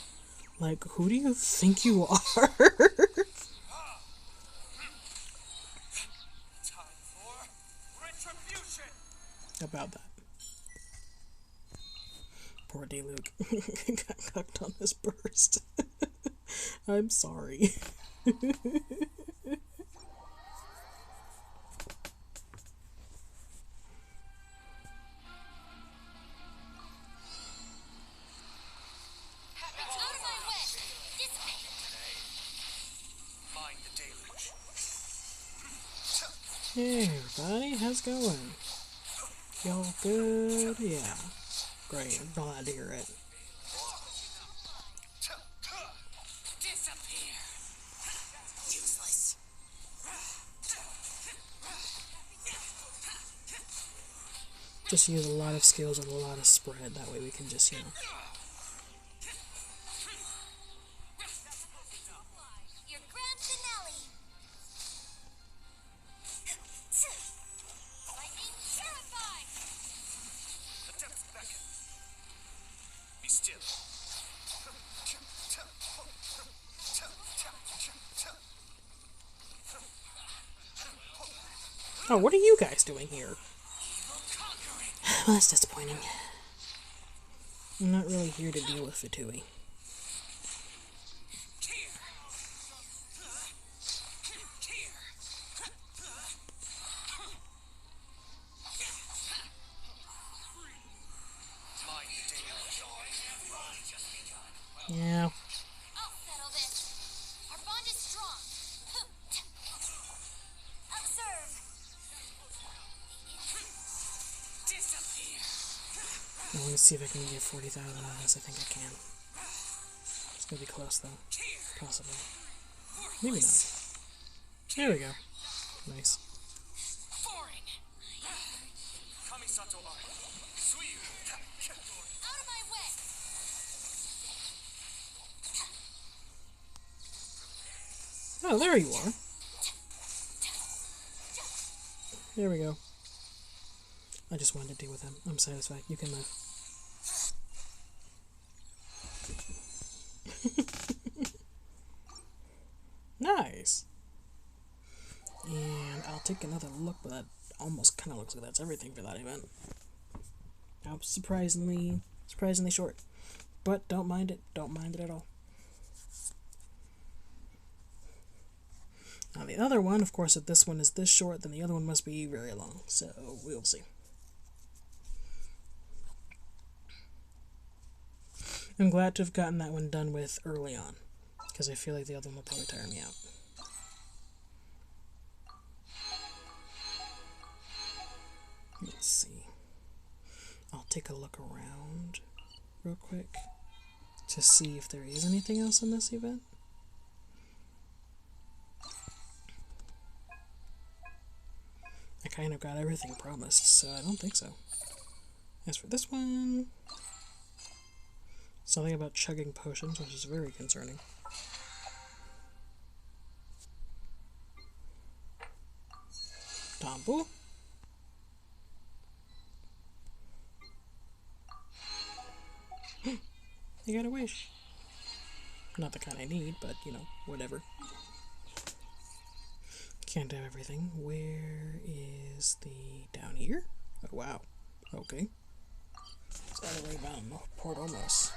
Like, who do you think you are?
Time for retribution.
About that. Poor D. Luke got cocked on this burst. I'm sorry.
Mind the deluge.
Hey everybody, how's it going? Y'all good? Yeah. Great, I'm glad to hear it.
Disappear. Useless.
Just use a lot of skills and a lot of spread, that way we can just, you know.
Your grand finale. Lightning terrified.
The depths beckon. Be still.
Oh, what are you guys doing here? Well, that's disappointing. I'm not really here to deal with Fatui. Yeah.
I'll settle this. Our bond is strong. Observe.
I want to see if I can get 40,000 on this. I think I can. It's gonna be close though. Possibly. Maybe not. There we go. Nice.
Out of my way.
Oh, there you are. There we go. I just wanted to deal with him. I'm satisfied. You can move. Nice. And I'll take another look, but that almost kind of looks like that's everything for that event. Now, surprisingly short. But don't mind it. Don't mind it at all. Now the other one, of course, if this one is this short, then the other one must be very long. So we'll see. I'm glad to have gotten that one done with early on, because I feel like the other one will probably tire me out. Let's see. I'll take a look around real quick to see if there is anything else in this event. I kind of got everything promised, so I don't think so. As for this one, something about chugging potions, which is very concerning. Tumble. You got a wish. Not the kind I need, but, you know, whatever. Can't have everything. Where is the... down here? Oh, wow. Okay. It's all the way down Port Almost.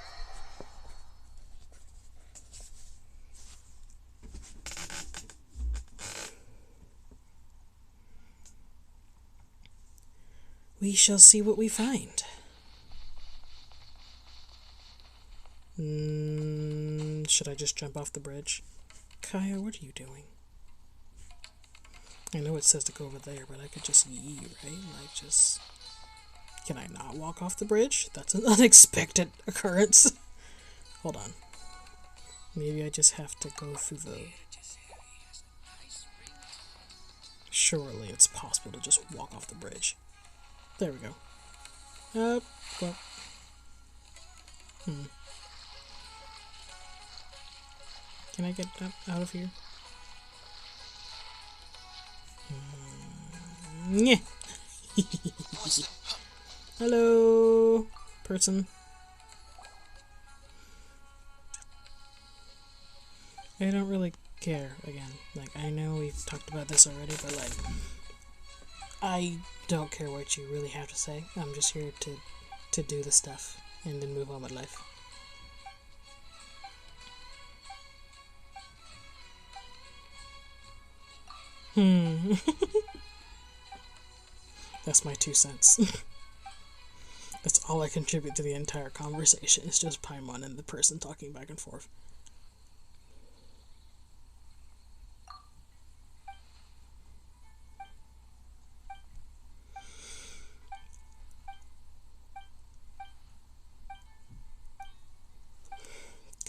We shall see what we find. Should I just jump off the bridge? Kaya, what are you doing? I know it says to go over there, but I could just yee, right? Like, just... Can I not walk off the bridge? That's an unexpected occurrence. Hold on. Maybe I just have to go through the... Surely it's possible to just walk off the bridge. There we go. Up, go. Can I get out of here? Yeah. Hello, person. I don't really care, again. Like, I know we've talked about this already, but, like, I don't care what you really have to say. I'm just here to do the stuff and then move on with life. That's my 2 cents. That's all I contribute to the entire conversation. It's just Paimon and the person talking back and forth.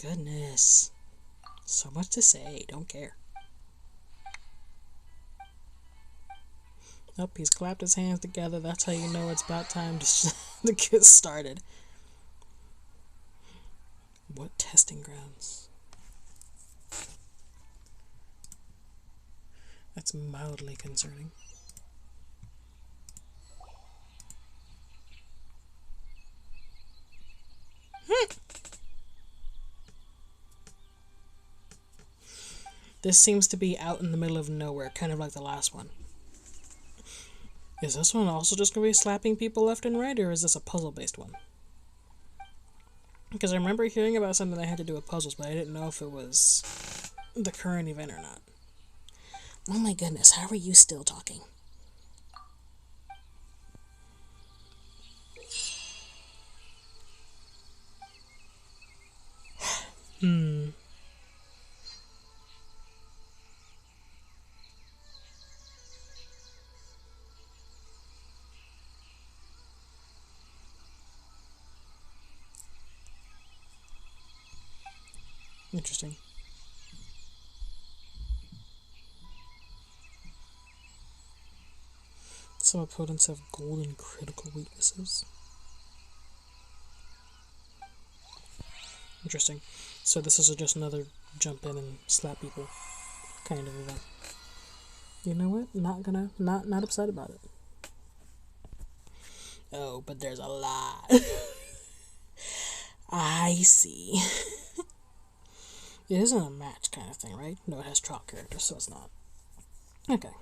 Goodness. So much to say. Don't care. Nope, he's clapped his hands together. That's how you know it's about time to get started. What testing grounds? That's mildly concerning. This seems to be out in the middle of nowhere, kind of like the last one. Is this one also just going to be slapping people left and right, or is this a puzzle-based one? Because I remember hearing about something that had to do with puzzles, but I didn't know if it was the current event or not. Oh my goodness, how are you still talking? Interesting. Some opponents have golden critical weaknesses. Interesting. So this is just another jump in and slap people kind of event. You know what? Not upset about it. Oh, but there's a lot. I see. It isn't a match kind of thing, right? No, it has trial characters, so it's not. Okay.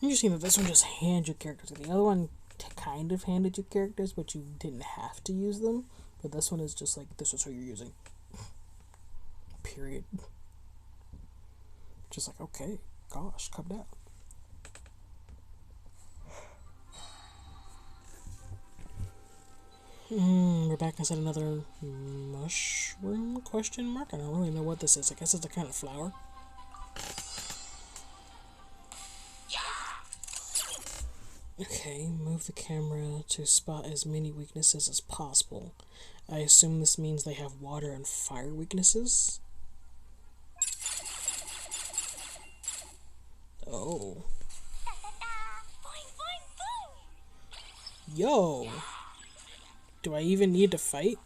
Interesting that this one just hands you characters. The other one kind of handed you characters, but you didn't have to use them. But this one is just like, this is who you're using. Period. Just like, okay, gosh, come down. We're back inside another mushroom question mark? I don't really know what this is. I guess it's a kind of flower. Okay, move the camera to spot as many weaknesses as possible. I assume this means they have water and fire weaknesses. Oh. Yo! Do I even need to fight?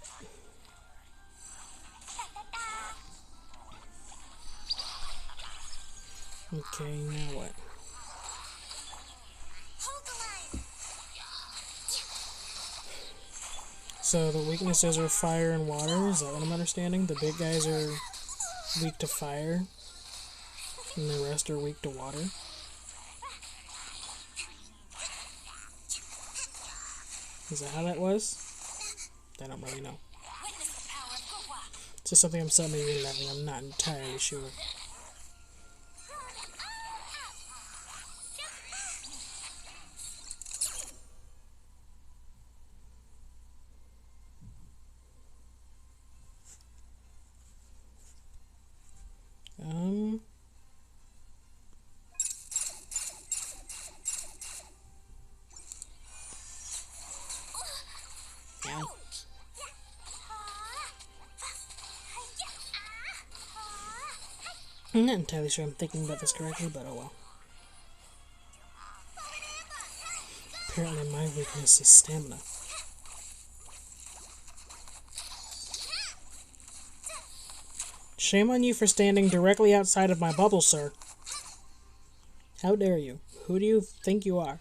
Okay, now what?
Hold the line.
So the weaknesses are fire and water, is that what I'm understanding? The big guys are weak to fire, and the rest are weak to water. Is that how that was? I don't really know.
Witness the power of Gua.
It's just something I'm suddenly realizing I'm not entirely sure. Yeah. I'm not entirely sure I'm thinking about this correctly, but oh well. Apparently my weakness is stamina. Shame on you for standing directly outside of my bubble, sir. How dare you? Who do you think you are?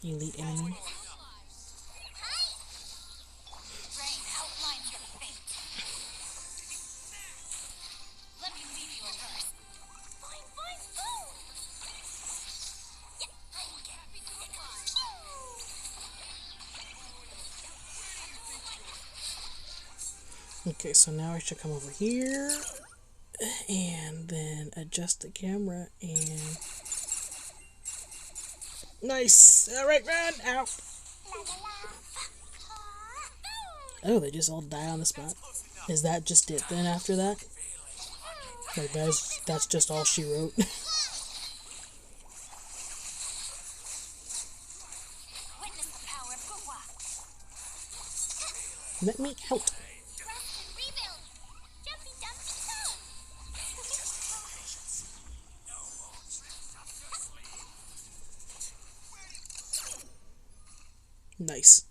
Elite enemy?
Rain outlines your fate. Let me leave you a verse. Fine, boom! Yeah, I can't be
Okay, so now I should come over here and then adjust the camera and... Nice! Alright, run! Out! Oh, they just all die on the spot. Is that just it then after that? Like, that's just all she wrote?
Witness the power of Gua.
Let me out!
Rest and rebuild. Jumpy dumpy toe.
Nice.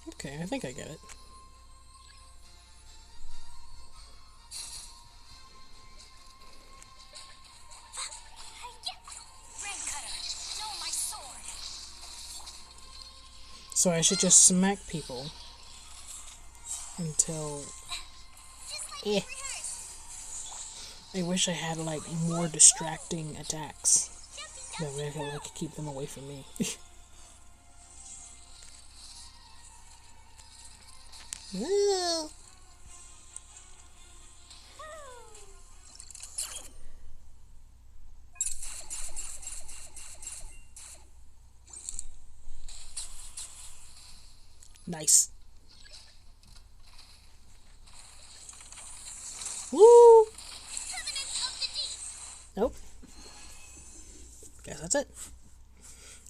Okay, I think I get it.
Rain cutter. Know my sword.
So I should just smack people until... Eh. I wish I had, like, more distracting attacks. That way I could, like, keep them away from me. Well. Nice. Woo! Nope. Guess that's it.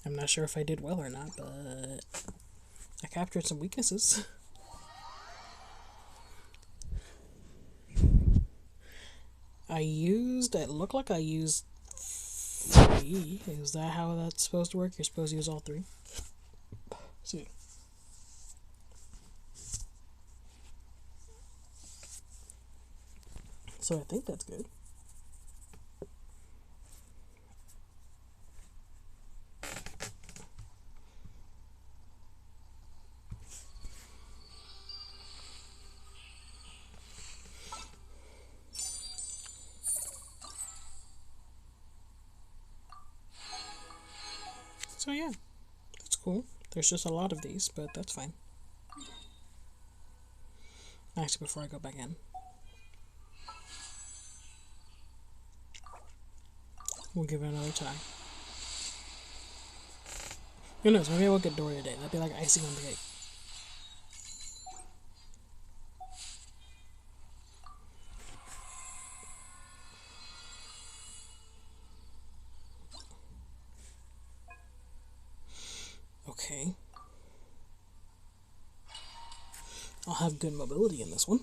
I'm not sure if I did well or not, but I captured some weaknesses. It looked like I used 3. Is that how that's supposed to work? You're supposed to use all 3? See. So I think that's good. So yeah, that's cool. There's just a lot of these, but that's fine. Actually, before I go back in, we'll give it another try. Who knows, maybe I will get Dory today. That'd be like icing on the cake. Okay. I'll have good mobility in this one.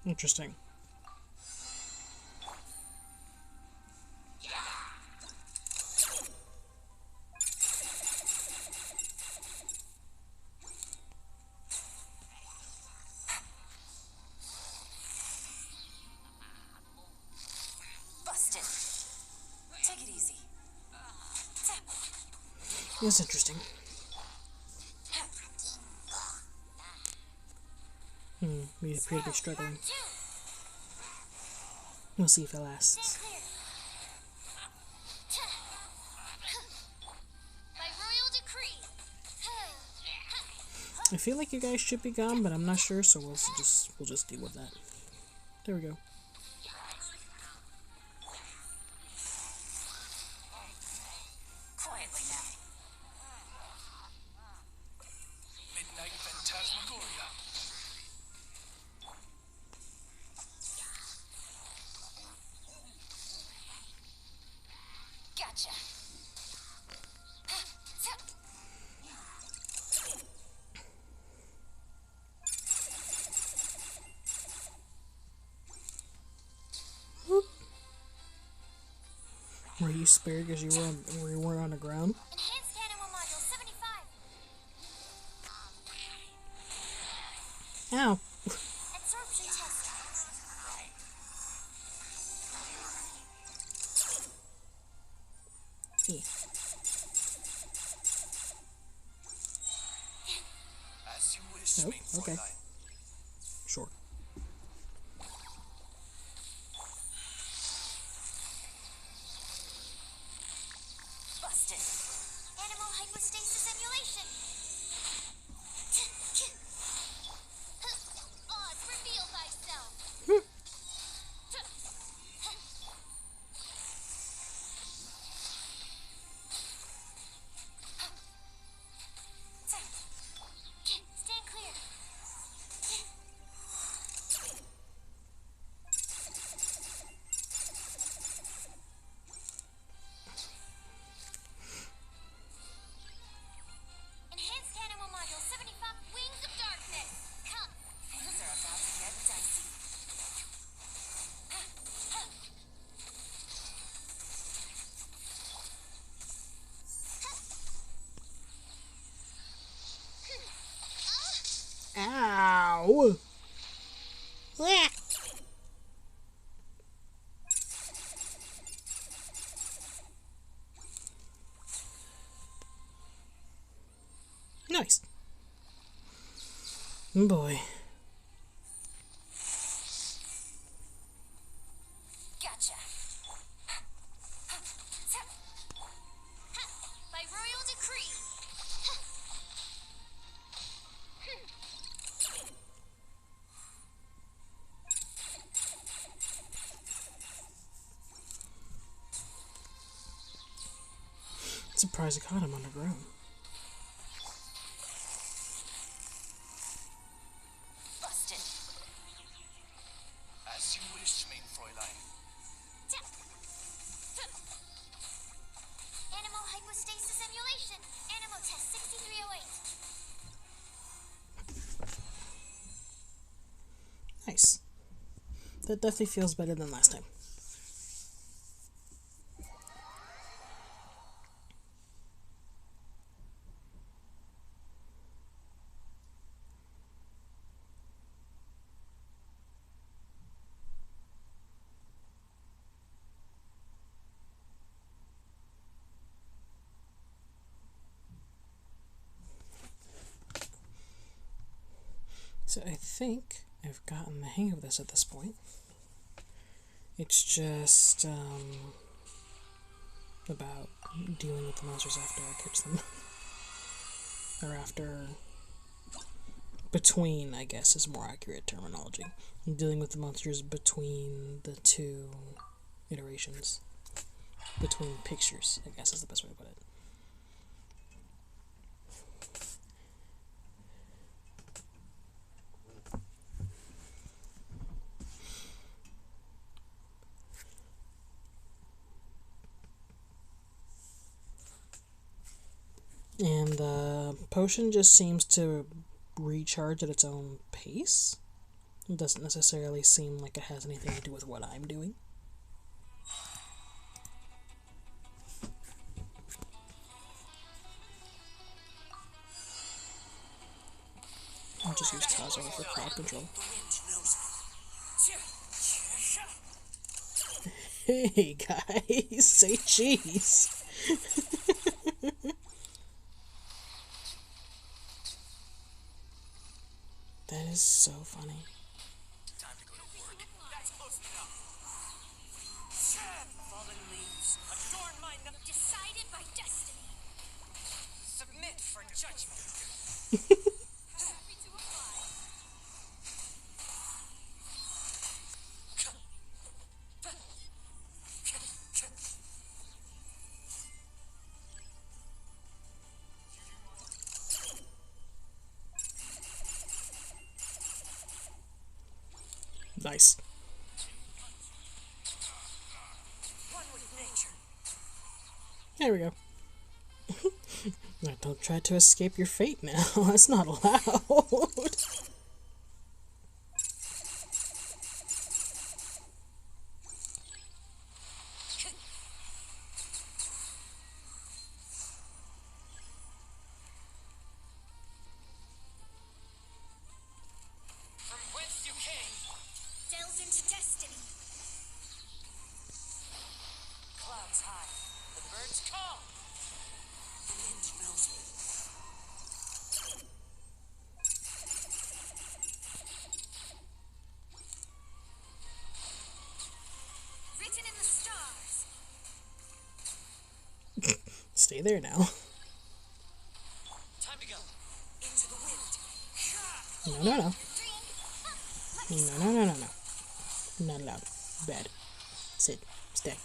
Interesting.
Busted. Take it easy.
It's interesting. We appear to be struggling. We'll see if it lasts.
By royal decree.
I feel like you guys should be gone, but I'm not sure, so we'll just deal with that. There we go.
Quietly now.
Midnight Phantasmagoria.
Gotcha.
Were you spared because you weren't on the ground?
Enhanced animal module 75.
Ow.
Absorption test.
Hey.
As you wish,
Oh,
main
okay.
Fräulein.
Sure.
Busted. Animal hypostasis emulation. Oz, reveal thyself. Stand clear. Enhanced animal module 75. Wings of darkness. Come. Things are about to get dicey.
Ow. Ah. Nice. Boy.
Gotcha. By royal decree.
Surprised I caught him on the ground.
Busted.
As you wish, main Fräulein.
Animal hypostasis emulation. Animal test 6308.
Nice. That definitely feels better than last time. So I think I've gotten the hang of this at this point. It's just about dealing with the monsters after I catch them. Or after... Between, I guess, is more accurate terminology. Dealing with the monsters between the two iterations. Between pictures, I guess is the best way to put it. And the potion just seems to recharge at its own pace. It doesn't necessarily seem like it has anything to do with what I'm doing. I'll just use Tazo for crowd control. Hey guys, say cheese. That is so funny.
Time to go to work.
That's close enough. Fallen leaves, adorn my decided by destiny. Submit for judgment. Happy to apply.
Nice.
One with nature.
There we go. Now don't try to escape your fate now. That's not allowed.
From whence you came. Delves into destiny. Clouds high. The birds call. The wind knows me. Written in the stars.
Stay there now.
Time to go. Into the wind.
No, no, no. No, no, no, no, no. Not allowed. Bad. Sit. Stay.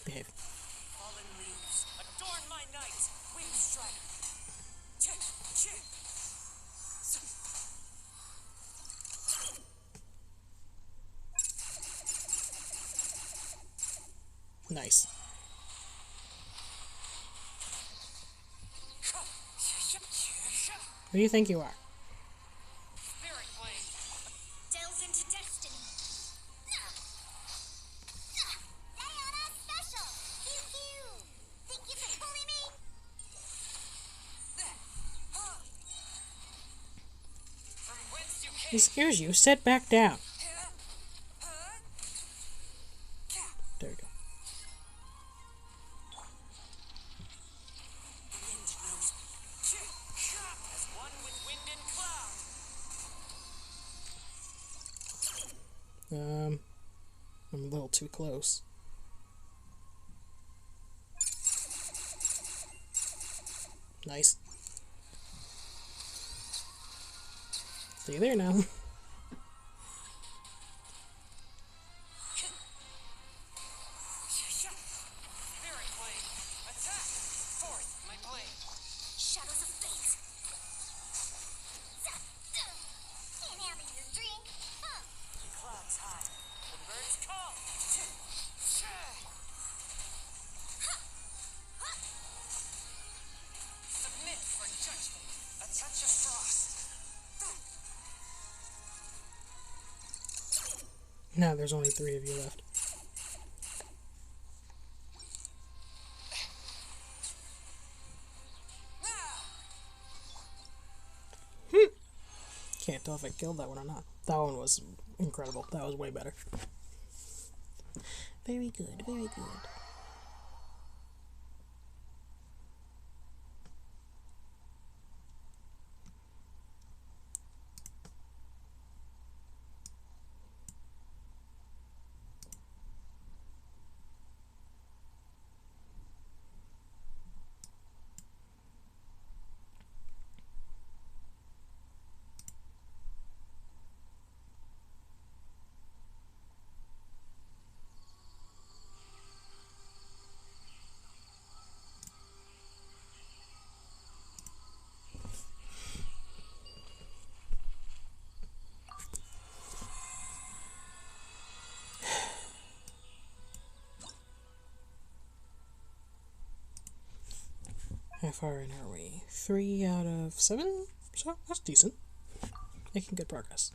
Behave.
Fallen leaves. Adorn my night. Wind strike. Check. Check.
Nice. Who do you think you are?
Spirit blade. Delves into destiny. Diana special. Pew pew. Think you can bully me? From whence you came.
He scares you. Sit back down. There we go.
Wind knows me. As one with wind and cloud.
I'm a little too close. Nice. Stay there now.
Spirit blade. Attack. Forth my blade. Shadows of fate. Can't have your drink. Clouds high. The birds call. Submit for judgment. A touch of frost.
Now there's only 3 of you left. Can't tell if I killed that one or not. That one was incredible. That was way better. Very good, very good. How far in are we? 3 out of 7? So, that's decent. Making good progress.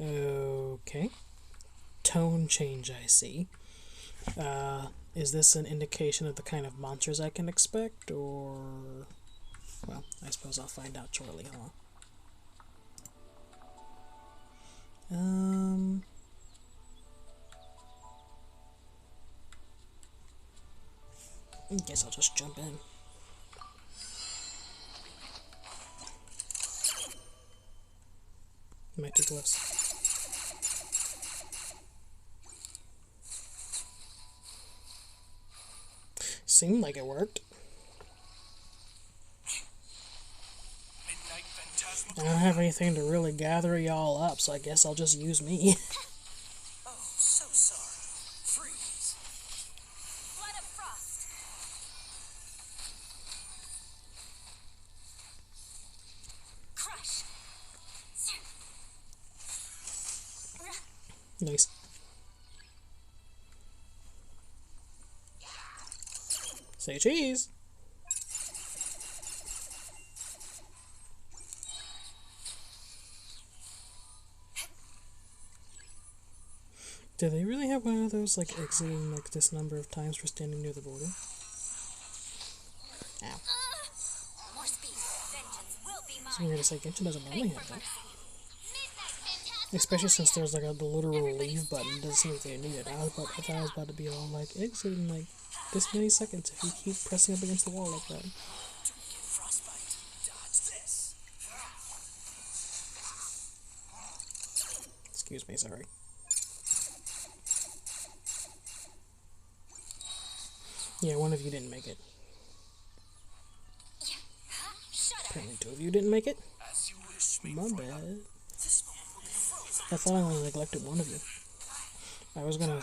Okay. Tone change, I see. Is this an indication of the kind of monsters I can expect, or... Well, I suppose I'll find out shortly, huh? I guess I'll just jump in. Might be close. Seemed like it worked. I don't have anything to really gather y'all up, so I guess I'll just use me.
Oh, so sorry. Freeze.
Blood of frost. Crush.
Nice. Say cheese. Do they really have one of those, like, exiting, like, this number of times for standing near the border? Ow.
More speed. Vengeance will be
It's
mine.
weird to say Genshin doesn't normally have that.
Midnight Phantasmagoria.
Especially since there's, like, the literal leave button. It doesn't seem like they need it. I thought I was about to be all, like, exit in, like, this many seconds if you keep pressing up against the wall like that.
Frostbite. Dodge this.
Excuse me, sorry. Yeah, one of you didn't make it. Apparently two of you didn't make it.
As you wish me.
My bad.
This moment will be frozen.
I thought I only neglected one of you. I was gonna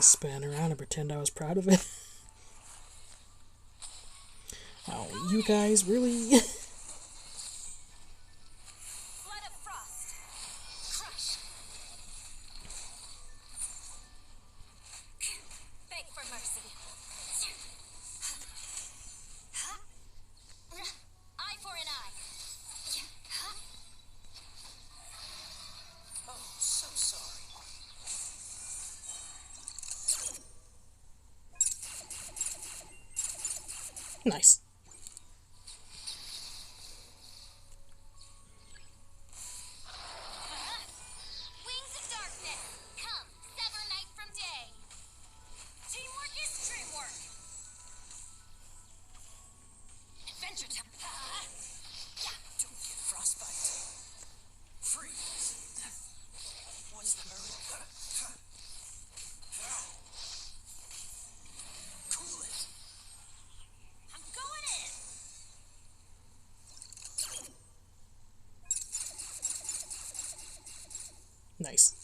spin around and pretend I was proud of it. Oh, you guys really?
Blood of frost. Crush. Beg for mercy. Eye for an eye.
Oh, so sorry.
Nice.
Wings of darkness. Come, sever night from day. Teamwork is dreamwork. Adventure time.
Don't get frostbite. Freeze. What's the hurry? Cool it.
I'm going in.
Nice.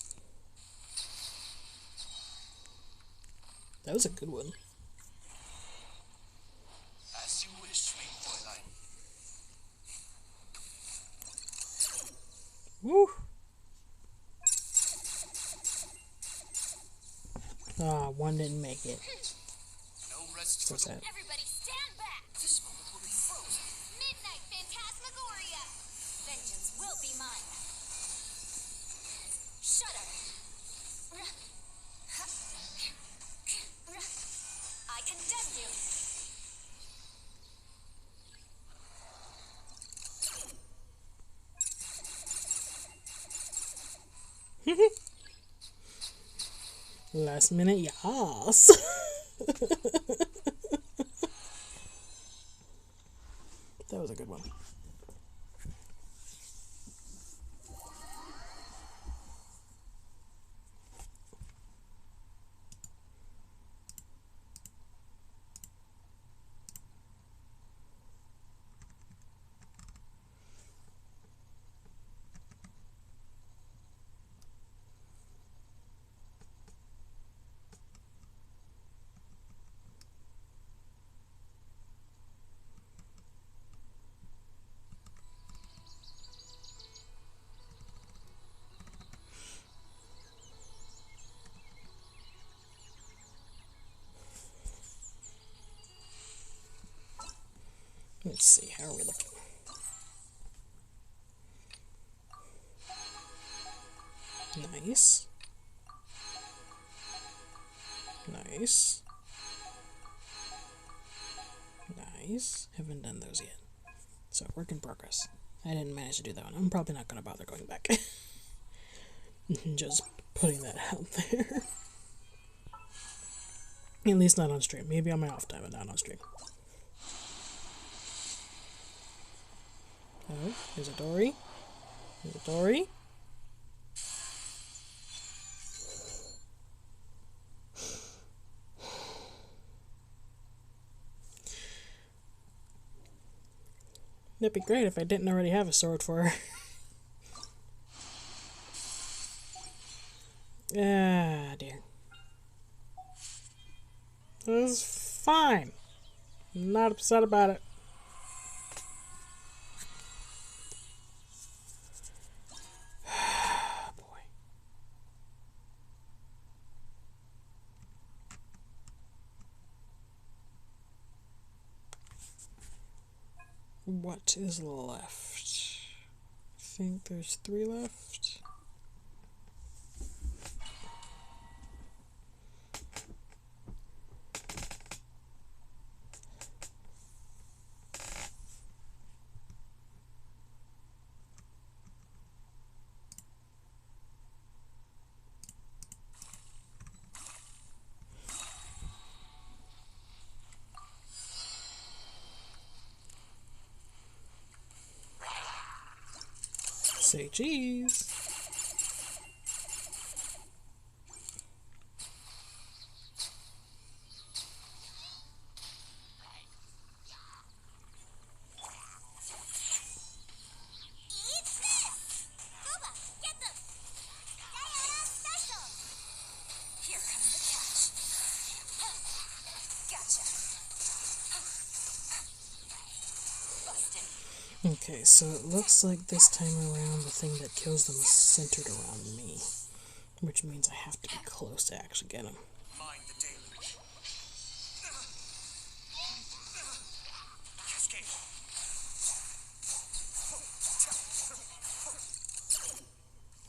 That was a good one.
As you wish me, Fräulein.
Woo! Ah, one didn't make it.
No rest
So
for the...
sad.
Everybody stand back.
This moment will be frozen.
Midnight Phantasmagoria. Vengeance will be mine. Shudder. I condemn you.
Last minute, yas. That was a good one. Let's see, how are we looking? Nice. Nice. Nice. Haven't done those yet. So, work in progress. I didn't manage to do that one. I'm probably not going to bother going back. Just putting that out there. At least not on stream. Maybe on my off time, but not on stream. Oh, there's a Dory. There's a Dory. That'd be great if I didn't already have a sword for her. Ah, dear. It's fine. I'm not upset about it. Boy. What is left? I think there's 3 left. Say cheese. Okay, so it looks like this time around the thing that kills them is centered around me, which means I have to be close to actually get him.
Mind the deluge. Cascade.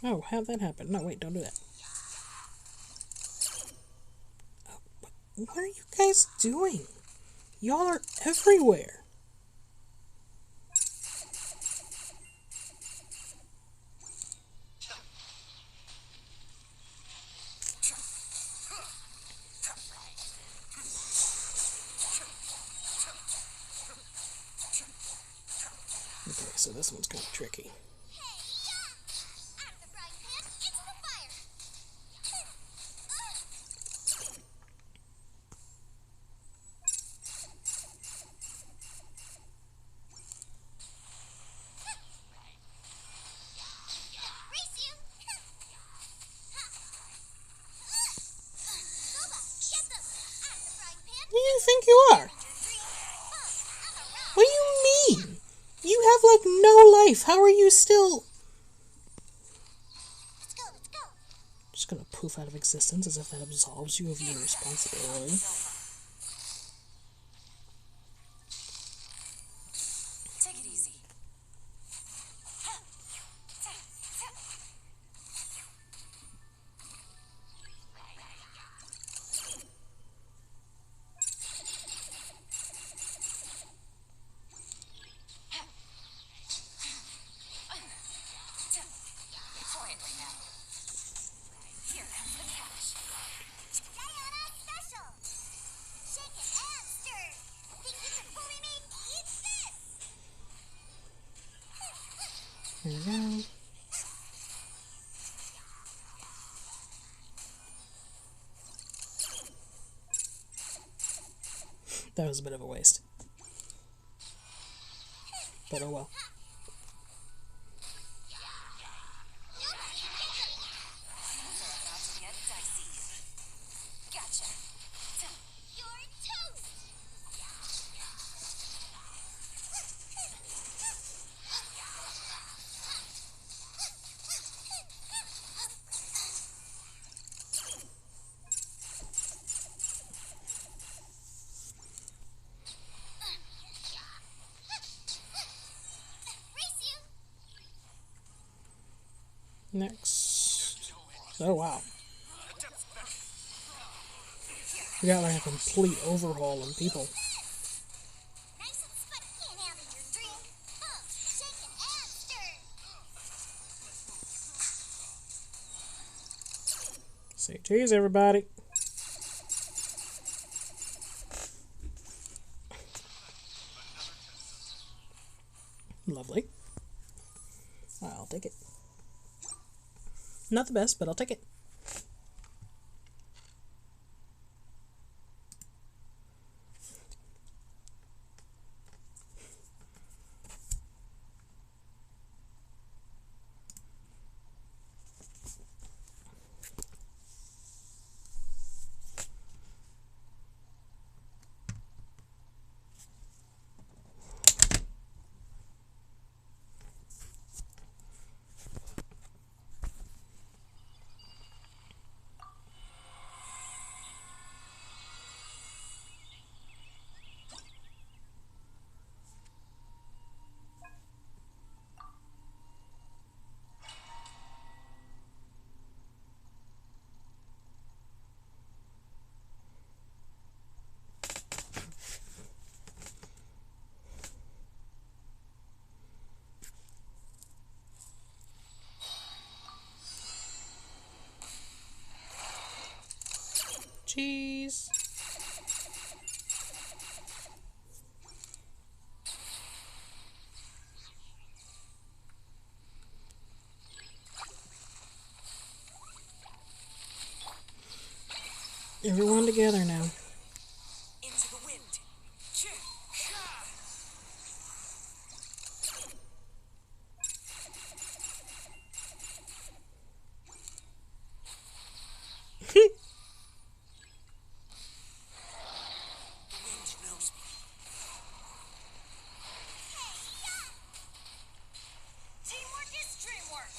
Oh, how'd that happen? No, wait, don't do that. Oh, what are you guys doing? Y'all are everywhere. Okay, so this one's kind of tricky. Who do you think you are? What do you mean? You have like no life. How are you still? Just gonna poof out of existence as if that absolves you of your responsibility.
Take it easy. Quietly now. Here comes the cash.
Diana special! Shake it and stir! Think you can bully me? Eat this!
Here we go. That was a bit of a waste. But oh well.
Things are about to get dicey. Gotcha.
You're toast!
Next. Oh, wow. We got like a complete overhaul in people.
Nice and spiky and out of your drink. Shaking and stirring.
Say cheese, everybody. Lovely. I'll take it. Not the best, but I'll take it. Cheese. Everyone together now.
Into the wind. The wind knows me. Teamwork is dreamwork.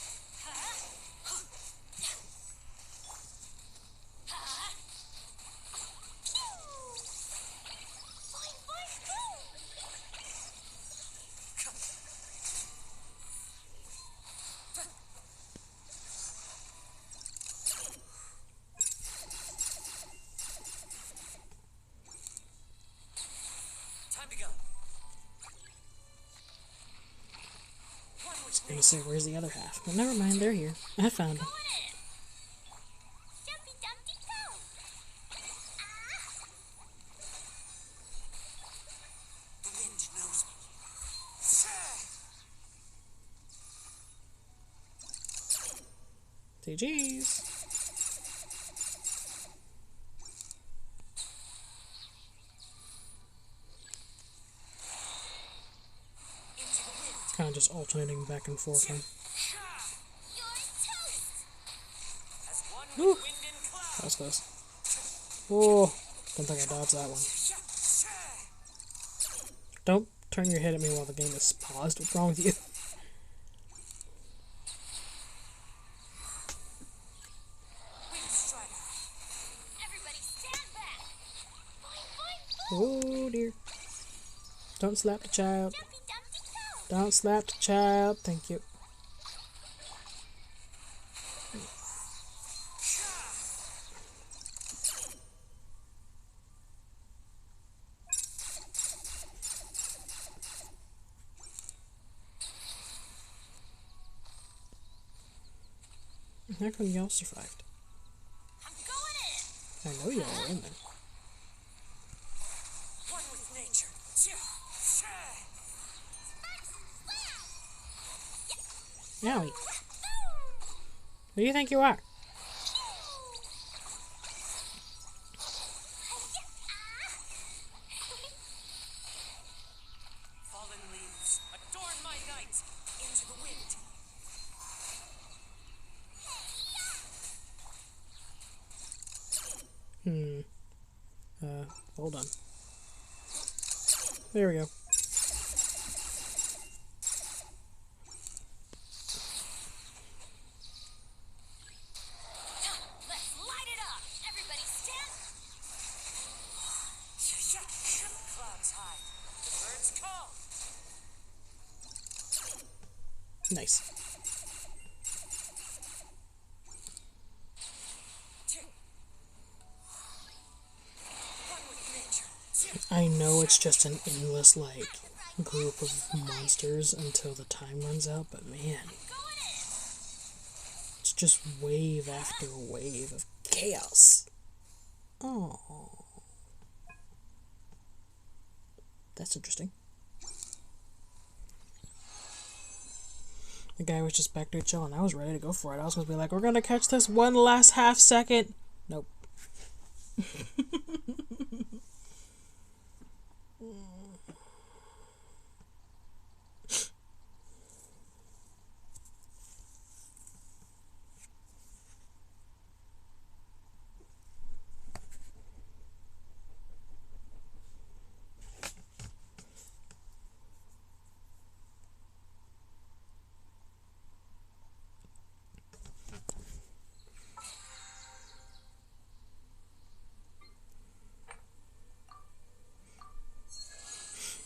Fine, fine, go! Time to go. One was
I'm gonna say, where's the other half? But never mind, they're here. I found them.
going in. Jumpy Dumpty go. The wind knows me.
Say cheese. Kind of just alternating back and forth. Huh?
You're toast. As one
Woo.
with wind and cloud.
That was close. Oh, don't think I dodged that one. Don't turn your head at me while the game is paused. What's wrong with you?
Wind strider. Everybody stand back. Fine, fine,
Oh dear. Don't slap the child.
Jumpy Dumpty go.
Don't slap the child. Thank you. How come y'all survived?
I'm going in.
I know y'all were in there.
One with nature.
Yowie. Who do you think you are?
Fallen leaves, adorn my night. Into the wind.
Hold on. There we go.
Let's light it up. Everybody stand. Clouds high. The birds call.
Nice. I know it's just an endless, like, group of monsters until the time runs out, but man, it's just wave after wave of chaos. Oh, that's interesting. The guy was just back there chilling. I was ready to go for it. I was going to be like, we're going to catch this one last half second. Nope.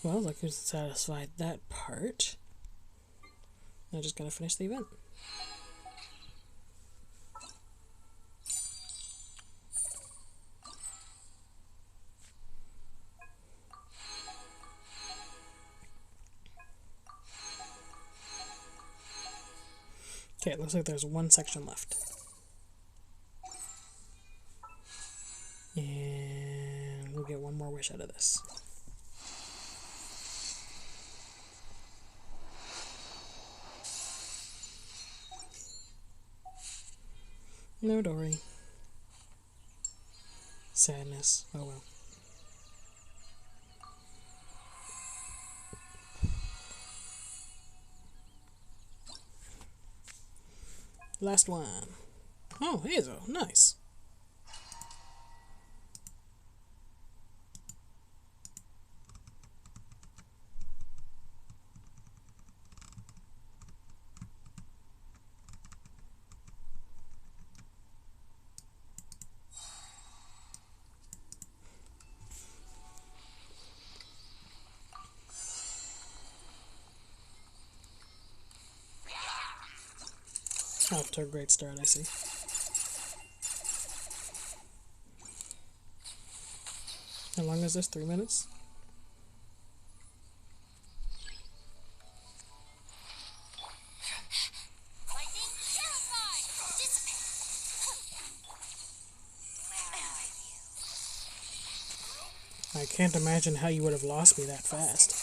Well, look who's satisfied that part. I just gotta finish the event. Okay, it looks like there's one section left. And we'll get one more wish out of this. No Dory. Sadness. Oh well. Last one. Oh, Hazel. Nice. Off to a great start, I see. How long is this? 3 minutes? I can't imagine how you would have lost me that fast.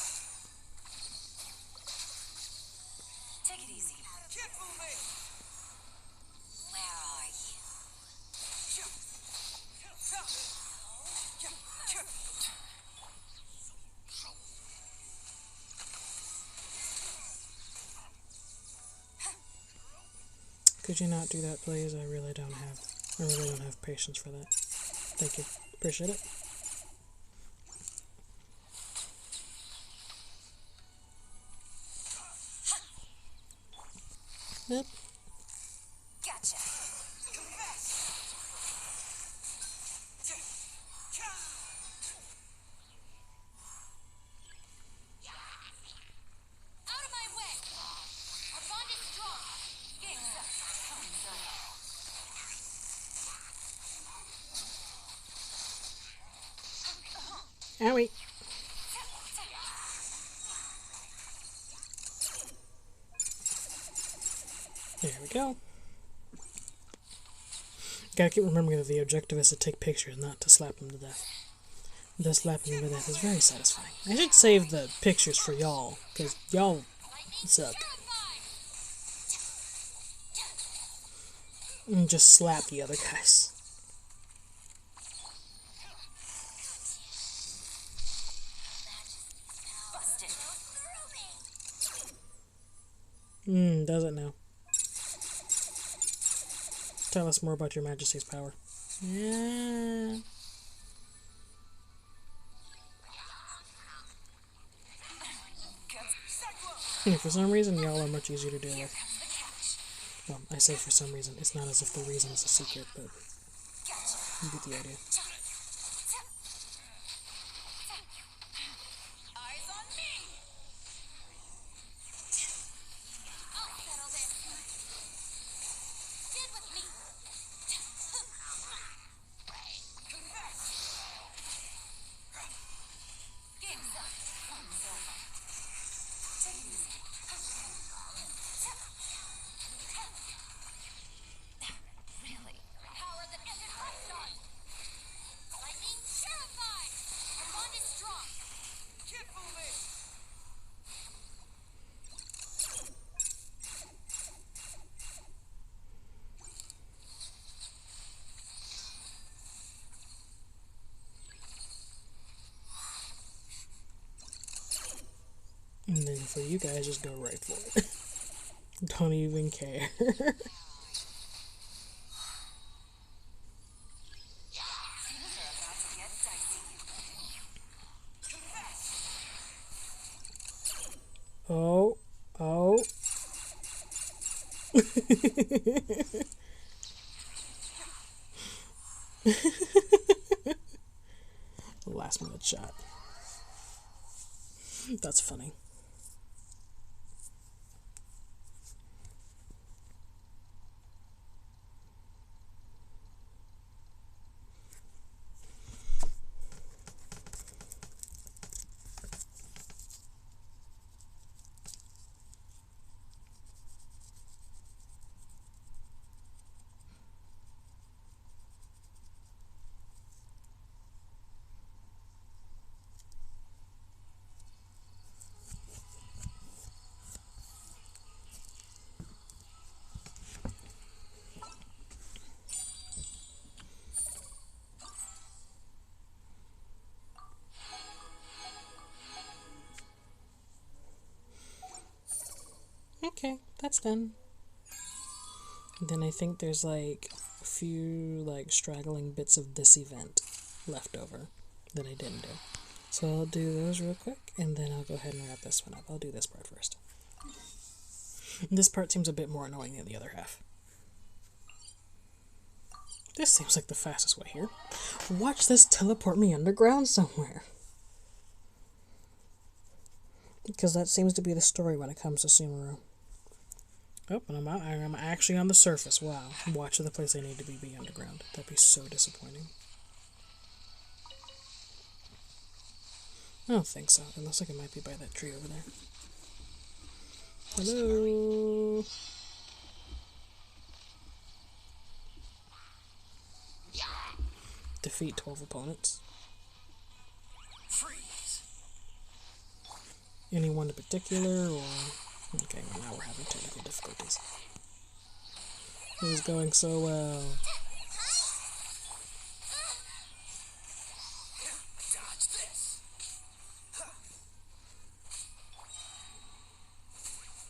Take it easy. Where are you?
Could you not do that, please? I really don't have patience for that. Thank you. Appreciate it. Yep.
Gotcha. Out of my way. Our bond is strong. Game's up.
Owie. There we go. Gotta keep remembering that the objective is to take pictures, not to slap them to death. The slapping them to death is very satisfying. I should save the pictures for y'all, because y'all suck. And just slap the other guys. Does it now? Tell us more about your Majesty's power. Yeah. And for some reason, y'all are much easier to deal with. Well, I say for some reason. It's not as if the reason is a secret, but you get the idea.
Eyes on me. I'll settle this. Get with me.
And then for you guys, just go right for it. Don't even care.
Things are about to get dicey.
Oh. Last minute shot. That's funny. Okay, that's done. Then I think there's like a few like straggling bits of this event left over that I didn't do. So I'll do those real quick and then I'll go ahead and wrap this one up. I'll do this part first. This part seems a bit more annoying than the other half. This seems like the fastest way here. Watch this teleport me underground somewhere. Because that seems to be the story when it comes to Sumeru. Oh, and I'm actually on the surface. Wow. Watch the place I need to be underground. That'd be so disappointing. I don't think so. It looks like it might be by that tree over there. Hello? Defeat 12 opponents.
Freeze.
Anyone in particular, or... Okay, well now we're having technical difficulties. It was going so well.
Dodge this.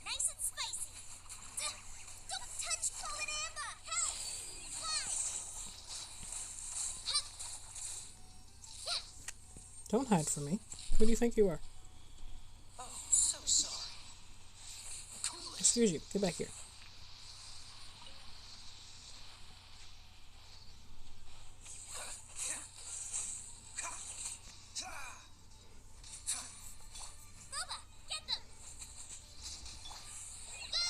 Nice and spicy. Don't touch Chloe and Amber. Help! Fly!
Don't hide from me. Who do you think you are?
Oh, so sorry. Cool it.
Excuse you. Get back here.
Boba, get them. Go!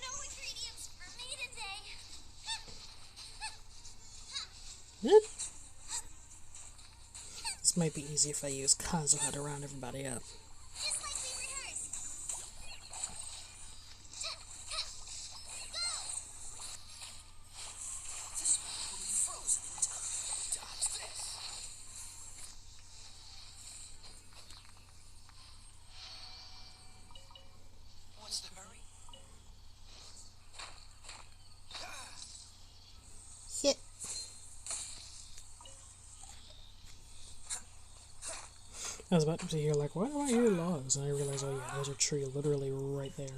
No ingredients for me today.
This might be easy if I use Kazuha to round everybody up.
Just like we rehearsed.
This one will be frozen in time. Dodge this. What's the hurry?
Hit. I was about to hear like, why do I hear logs? And I realized, oh yeah, there's a tree literally right there.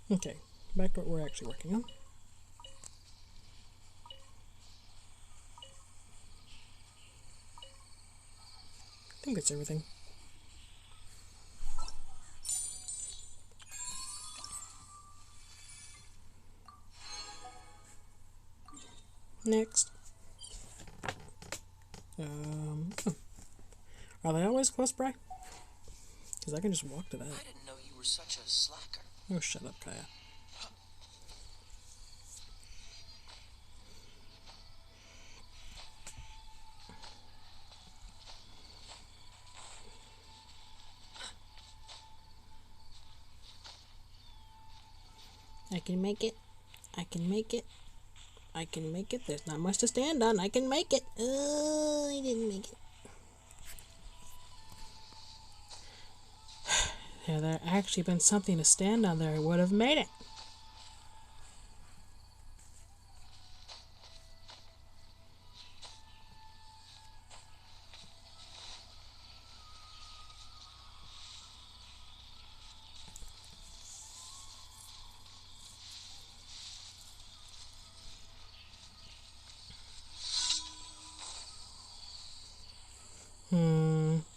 Okay, back to what we're actually working on. I think that's everything. Next. Are they always close by? Because I can just walk to that.
I didn't know you were such a slacker.
Oh, shut up, Kaya. I can make it. I can make it. I can make it. There's not much to stand on. I can make it. I didn't make it. Had there actually been something to stand on there, I would have made it.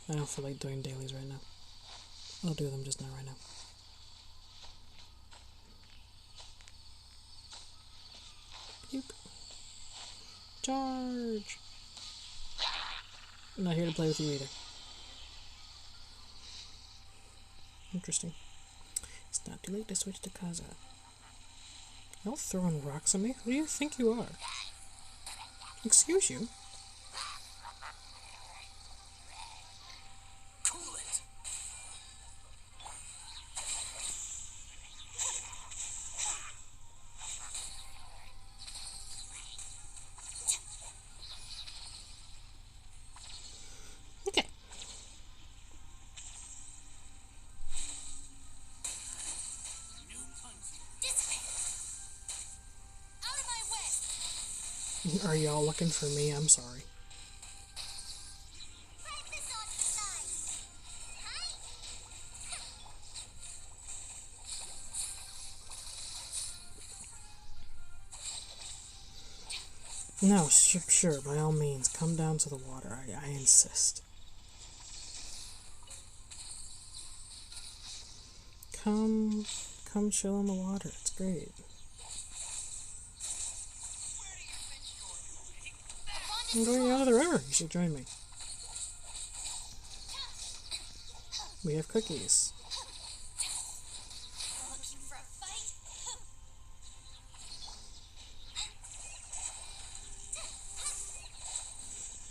I don't feel like doing dailies right now. I'll do them just not right now. Puke. Charge! I'm not here to play with you either. Interesting. It's not too late to switch to Kaza. Y'all throwing rocks at me? Who do you think you are? Excuse you?
Cool it.
Okay.
Out of my way!
Are y'all looking for me? I'm sorry.
Break this off the side!
No, sure, by all means, come down to the water. I insist. Come chill in the water. It's great. I'm going out of the river. You should join me. We have cookies.
Looking for a fight?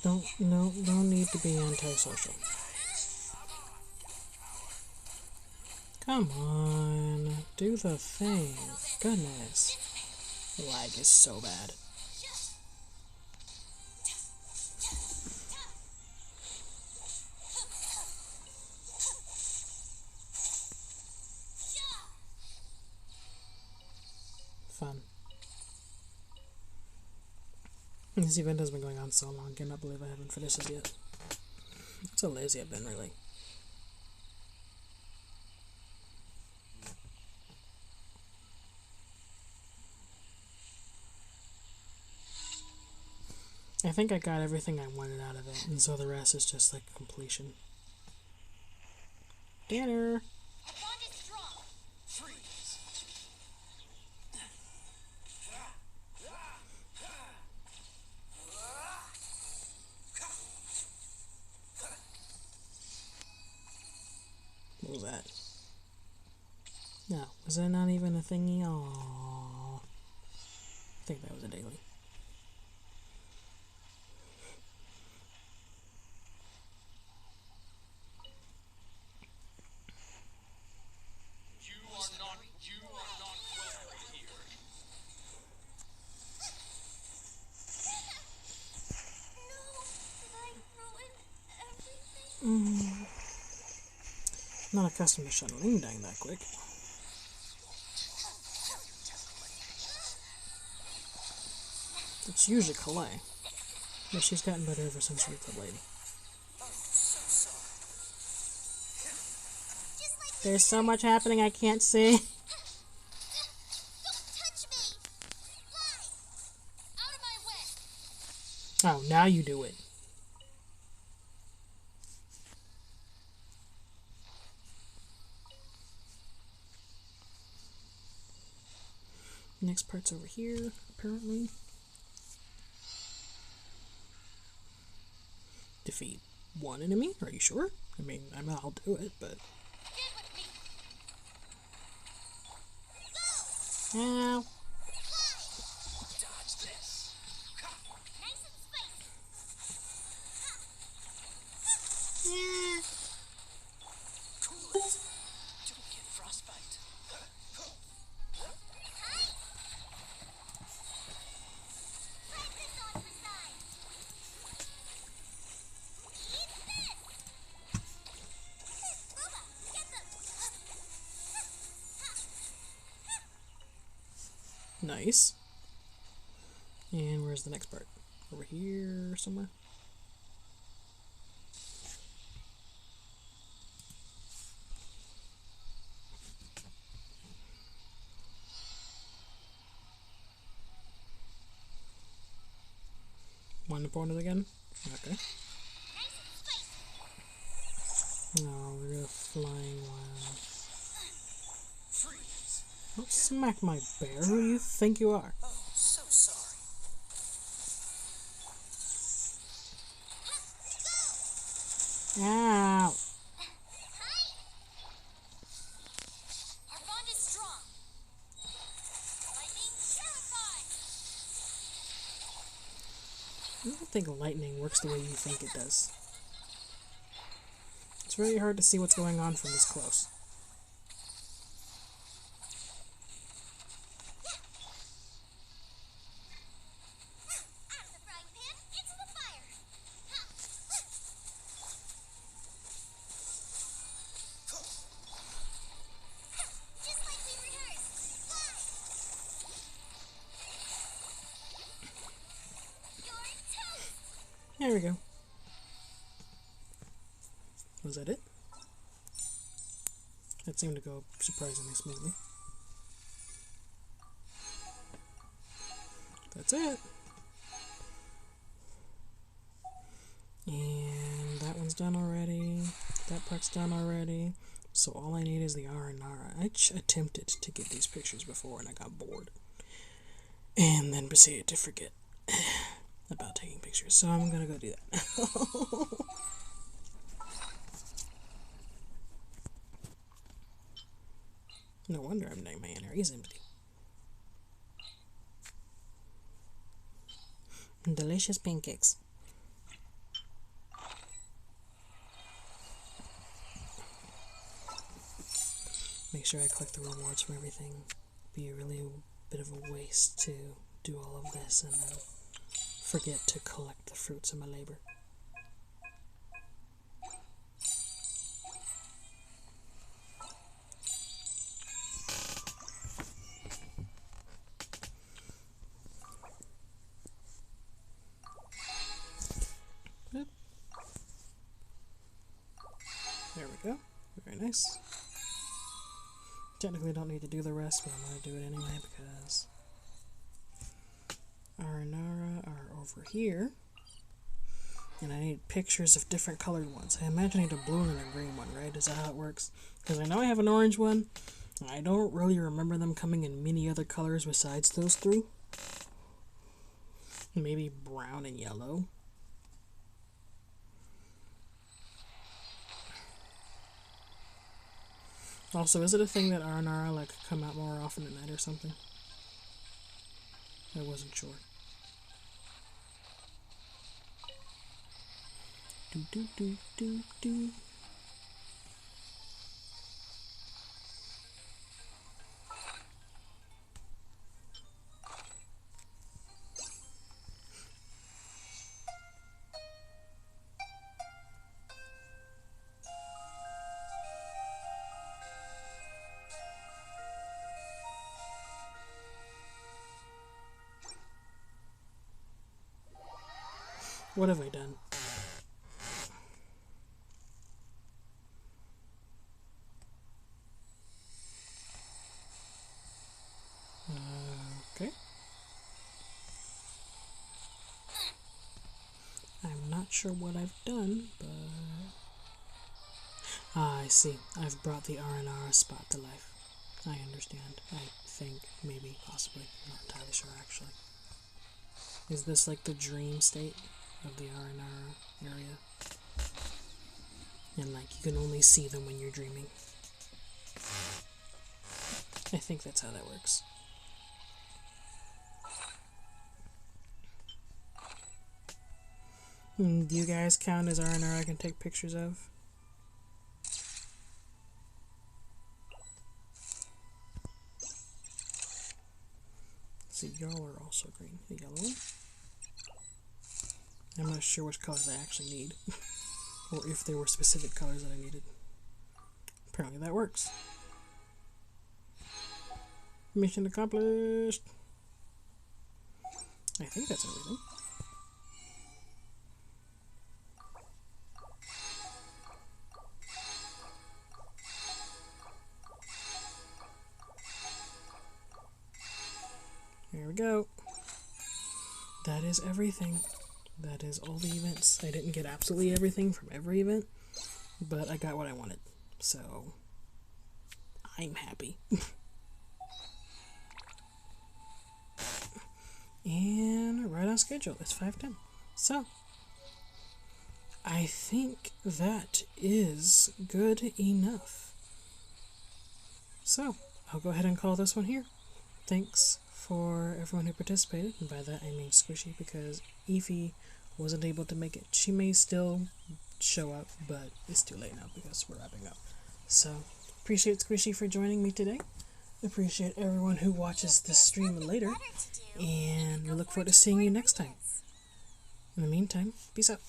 Don't need to be antisocial. Come on, do the thing. Goodness. The lag is so bad. Fun. This event has been going on so long, I cannot believe I haven't finished it yet. That's how lazy I've been, really. I think I got everything I wanted out of it, and so the rest is just like completion. Dinner!
Our bond is strong.
Freeze.
What was that? No, was that not even a thingy? Aww. I think that was a daily.
You are not welcome here.
No! Did I ruin everything?
Not accustomed to shuttling dying that quick. It's usually Kalei, but she's gotten better ever since we played Lady. There's so much happening I can't see.
Don't touch me! Fly! Out of my way!
Oh, now you do it. Next part's over here, apparently. Defeat one enemy? Are you sure? I mean, I'll do it, but...
Get with me!
Ow.
Dodge this.
Nice and spicy!
Cool it. Don't get frostbite.
Nice. And where's the next part? Over here somewhere? One opponent again? Okay. No, we're gonna flying wild.
Freeze.
Don't smack my bear. Who do you think you are?
Oh, so sorry.
Ow!
Our bond is strong. Lightning terrified.
I don't think lightning works the way you think it does. It's really hard to see what's going on from this close.
Out of the frying pan, into the fire. Just like we rehearsed. Fly. You're toast.
There we go. Was that it? That seemed to go surprisingly smoothly. That's it. And that one's done already. That part's done already. So all I need is the Aranara. I attempted to get these pictures before and I got bored. And then proceeded to forget about taking pictures. So I'm gonna go do that. No wonder my inventory is empty. Delicious pancakes. Make sure I collect the rewards from everything. Be a really bit of a waste to do all of this and then forget to collect the fruits of my labor. There we go. Very nice. Technically don't need to do the rest, but I'm going to do it anyway because Aranara are over here. And I need pictures of different colored ones. I imagine I need a blue and a green one, right? Is that how it works? Because I know I have an orange one. And I don't really remember them coming in many other colors besides those three. Maybe brown and yellow. Also, is it a thing that Aranara like come out more often at night or something? I wasn't sure. Do do do do do. What have I done? Okay. I'm not sure what I've done, but... Ah, I see. I've brought the Aranara spot to life. I understand. I think, maybe, possibly. I'm not entirely sure, actually. Is this like the dream state of the Aranara area? And like, you can only see them when you're dreaming. I think that's how that works. Do you guys count as Aranara I can take pictures of? See, y'all are also green. A yellow one. I'm not sure which colors I actually need. Or if there were specific colors that I needed. Apparently that works. Mission accomplished. I think that's everything. Here we go. That is everything. That is all the events. I didn't get absolutely everything from every event, but I got what I wanted. So, I'm happy. And right on schedule. It's 5:10. So, I think that is good enough. So, I'll go ahead and call this one here. Thanks for everyone who participated, and by that I mean Squishy, because Eefy wasn't able to make it. She may still show up, but it's too late now because we're wrapping up. So, appreciate Squishy for joining me today. Appreciate everyone who watches this stream later, and we look forward to seeing you next time. In the meantime, peace out.